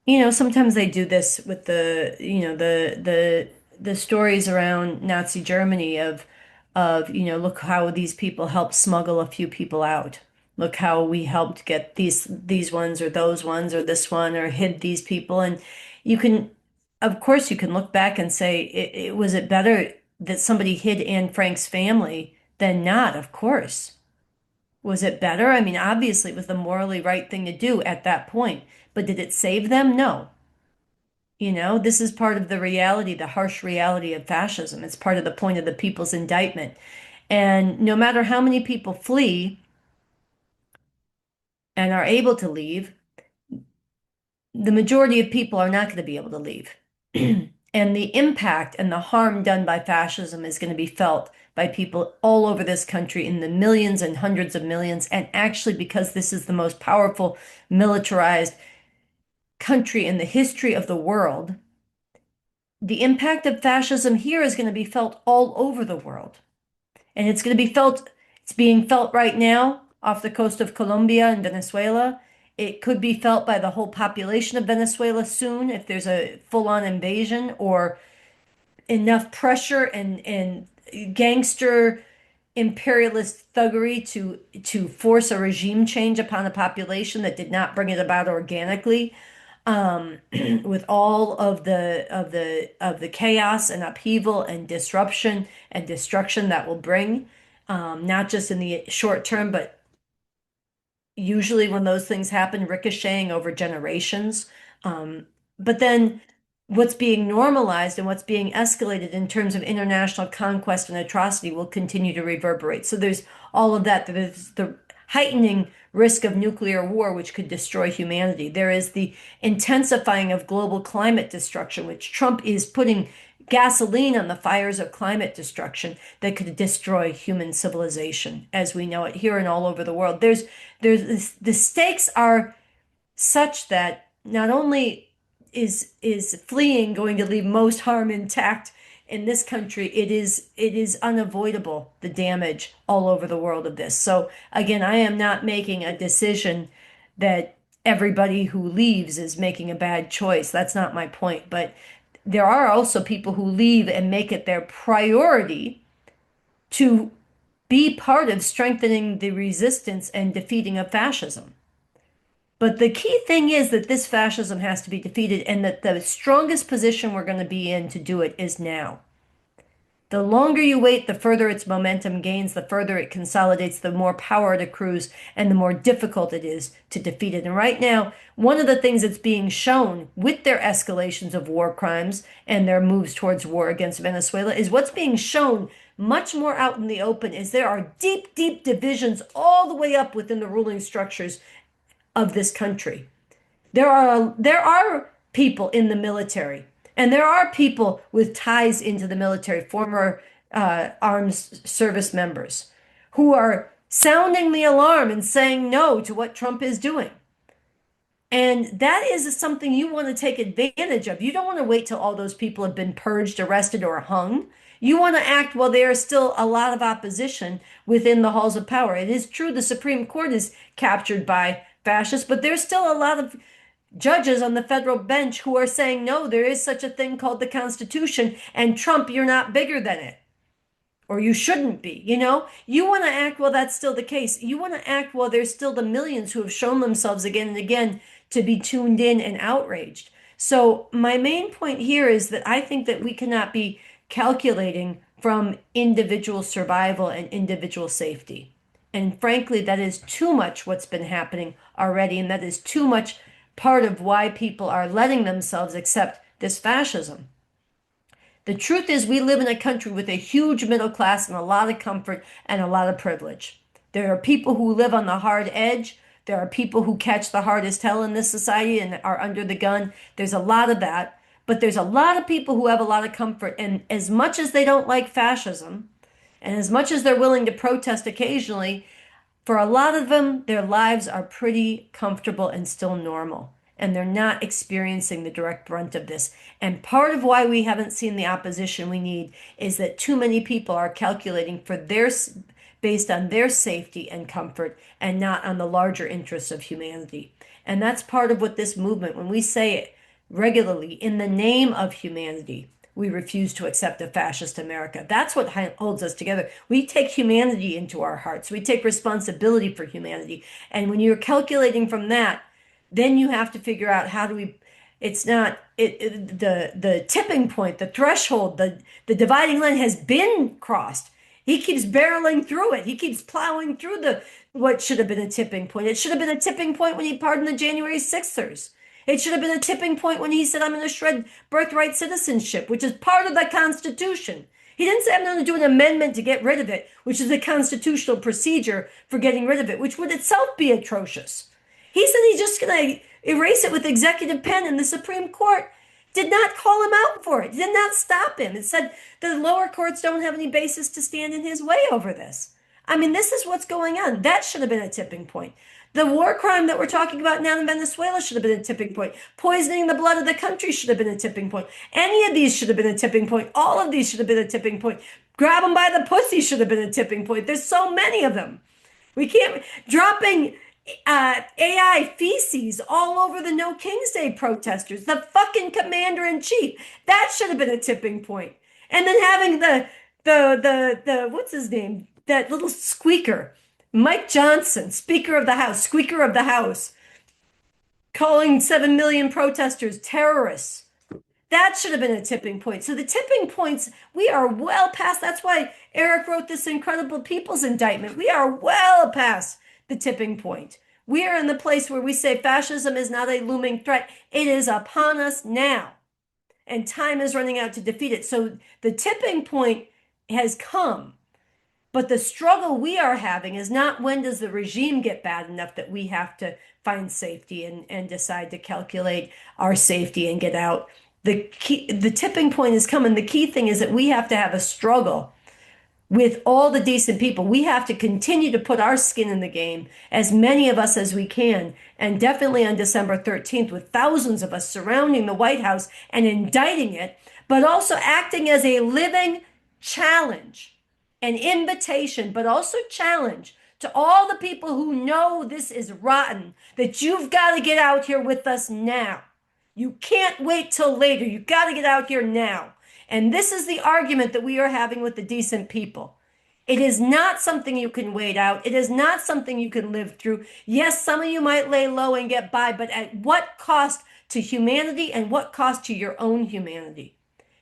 sometimes they do this with the stories around Nazi Germany of look how these people helped smuggle a few people out. Look how we helped get these ones or those ones or this one or hid these people. And you can, of course, you can look back and say, was it better that somebody hid Anne Frank's family than not? Of course. Was it better? I mean, obviously, it was the morally right thing to do at that point. But did it save them? No. This is part of the reality, the harsh reality of fascism. It's part of the point of the people's indictment. And no matter how many people flee and are able to leave, the majority of people are not going to be able to leave. And the impact and the harm done by fascism is going to be felt by people all over this country in the millions and hundreds of millions. And actually, because this is the most powerful militarized country in the history of the world, the impact of fascism here is going to be felt all over the world. And it's going to be felt, it's being felt right now off the coast of Colombia and Venezuela. It could be felt by the whole population of Venezuela soon if there's a full-on invasion or enough pressure and gangster imperialist thuggery to force a regime change upon a population that did not bring it about organically. With all of the chaos and upheaval and disruption and destruction that will bring, not just in the short term, but usually when those things happen, ricocheting over generations. But then what's being normalized and what's being escalated in terms of international conquest and atrocity will continue to reverberate. So there's all of that. There's heightening risk of nuclear war, which could destroy humanity. There is the intensifying of global climate destruction, which Trump is putting gasoline on the fires of climate destruction that could destroy human civilization as we know it here and all over the world. The stakes are such that not only is fleeing going to leave most harm intact in this country, it is unavoidable, the damage all over the world of this. So again, I am not making a decision that everybody who leaves is making a bad choice. That's not my point. But there are also people who leave and make it their priority to be part of strengthening the resistance and defeating of fascism. But the key thing is that this fascism has to be defeated, and that the strongest position we're going to be in to do it is now. The longer you wait, the further its momentum gains, the further it consolidates, the more power it accrues, and the more difficult it is to defeat it. And right now, one of the things that's being shown with their escalations of war crimes and their moves towards war against Venezuela is what's being shown much more out in the open is there are deep, deep divisions all the way up within the ruling structures of this country. There are people in the military, and there are people with ties into the military, former armed service members, who are sounding the alarm and saying no to what Trump is doing. And that is something you want to take advantage of. You don't want to wait till all those people have been purged, arrested, or hung. You want to act while there is still a lot of opposition within the halls of power. It is true the Supreme Court is captured by fascists, but there's still a lot of judges on the federal bench who are saying, no, there is such a thing called the Constitution, and Trump, you're not bigger than it. Or you shouldn't be, you know? You want to act while that's still the case. You want to act while there's still the millions who have shown themselves again and again to be tuned in and outraged. So my main point here is that I think that we cannot be calculating from individual survival and individual safety. And frankly, that is too much what's been happening already, and that is too much part of why people are letting themselves accept this fascism. The truth is, we live in a country with a huge middle class and a lot of comfort and a lot of privilege. There are people who live on the hard edge. There are people who catch the hardest hell in this society and are under the gun. There's a lot of that. But there's a lot of people who have a lot of comfort. And as much as they don't like fascism, and as much as they're willing to protest occasionally, for a lot of them, their lives are pretty comfortable and still normal. And they're not experiencing the direct brunt of this. And part of why we haven't seen the opposition we need is that too many people are calculating for based on their safety and comfort and not on the larger interests of humanity. And that's part of what this movement, when we say it regularly, in the name of humanity, we refuse to accept a fascist America. That's what holds us together. We take humanity into our hearts. We take responsibility for humanity. And when you're calculating from that, then you have to figure out how do we, it's not, the tipping point, the threshold, the dividing line has been crossed. He keeps barreling through it. He keeps plowing through what should have been a tipping point. It should have been a tipping point when he pardoned the January 6ers. It should have been a tipping point when he said, I'm going to shred birthright citizenship, which is part of the Constitution. He didn't say, I'm going to do an amendment to get rid of it, which is a constitutional procedure for getting rid of it, which would itself be atrocious. He said he's just going to erase it with executive pen, and the Supreme Court did not call him out for it. It did not stop him. It said the lower courts don't have any basis to stand in his way over this. I mean, this is what's going on. That should have been a tipping point. The war crime that we're talking about now in Venezuela should have been a tipping point. Poisoning the blood of the country should have been a tipping point. Any of these should have been a tipping point. All of these should have been a tipping point. Grab them by the pussy should have been a tipping point. There's so many of them. We can't, dropping AI feces all over the No King's Day protesters, the fucking commander-in-chief, that should have been a tipping point. And then having the what's his name? That little squeaker, Mike Johnson, Speaker of the House, calling 7 million protesters terrorists. That should have been a tipping point. So the tipping points, we are well past. That's why Eric wrote this incredible people's indictment. We are well past the tipping point. We are in the place where we say fascism is not a looming threat. It is upon us now. And time is running out to defeat it. So the tipping point has come. But the struggle we are having is not when does the regime get bad enough that we have to find safety and decide to calculate our safety and get out. The tipping point is coming. The key thing is that we have to have a struggle with all the decent people. We have to continue to put our skin in the game, as many of us as we can. And definitely on December 13th, with thousands of us surrounding the White House and indicting it, but also acting as a living challenge, an invitation, but also challenge to all the people who know this is rotten, that you've got to get out here with us now. You can't wait till later. You've got to get out here now. And this is the argument that we are having with the decent people. It is not something you can wait out. It is not something you can live through. Yes, some of you might lay low and get by, but at what cost to humanity and what cost to your own humanity?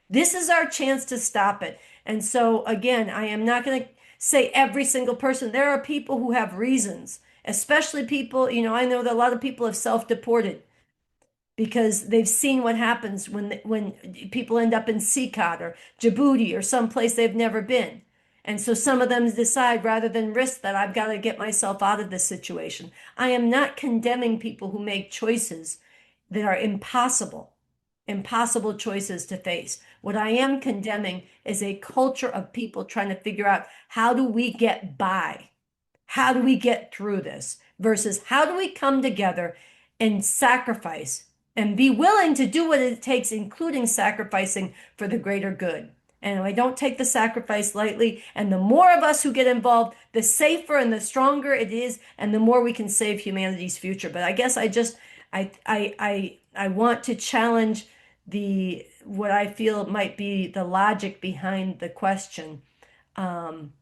This is our chance to stop it. And so, again, I am not going to say every single person. There are people who have reasons, especially people, I know that a lot of people have self-deported because they've seen what happens when people end up in Sikot or Djibouti or someplace they've never been. And so some of them decide rather than risk that I've got to get myself out of this situation. I am not condemning people who make choices that are impossible choices to face. What I am condemning is a culture of people trying to figure out how do we get by? How do we get through this? Versus how do we come together and sacrifice and be willing to do what it takes, including sacrificing for the greater good. And I don't take the sacrifice lightly. And the more of us who get involved, the safer and the stronger it is, and the more we can save humanity's future. But I guess I want to challenge what I feel might be the logic behind the question, and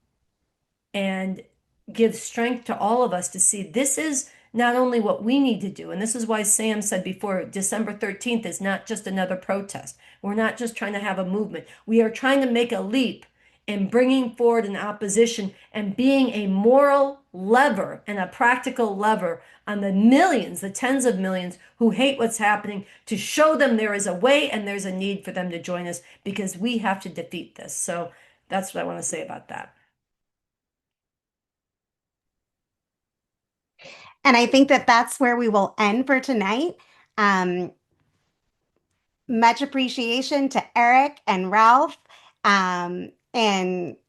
give strength to all of us to see this is not only what we need to do, and this is why Sam said before, December 13th is not just another protest. We're not just trying to have a movement. We are trying to make a leap in bringing forward an opposition and being a moral lever and a practical lever on the millions, the tens of millions who hate what's happening, to show them there is a way and there's a need for them to join us, because we have to defeat this. So that's what I want to say about that. And I think that that's where we will end for tonight. Um, Much appreciation to Eric and Ralph, and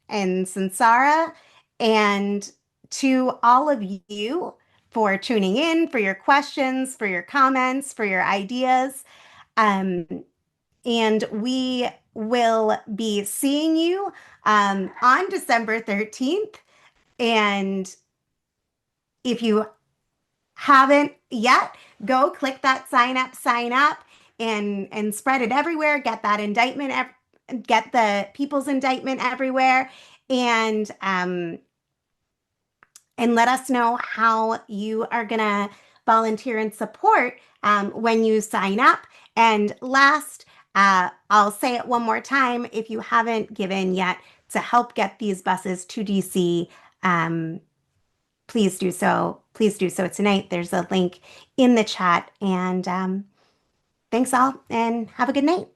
Sansara, and to all of you for tuning in, for your questions, for your comments, for your ideas. Um, and we will be seeing you on December 13th. And if you haven't yet, go click that sign up and spread it everywhere. Get that indictment, get the people's indictment everywhere, and let us know how you are gonna volunteer and support when you sign up. And last, I'll say it one more time: if you haven't given yet to help get these buses to DC, please do so. Please do so tonight. There's a link in the chat. And thanks all, and have a good night.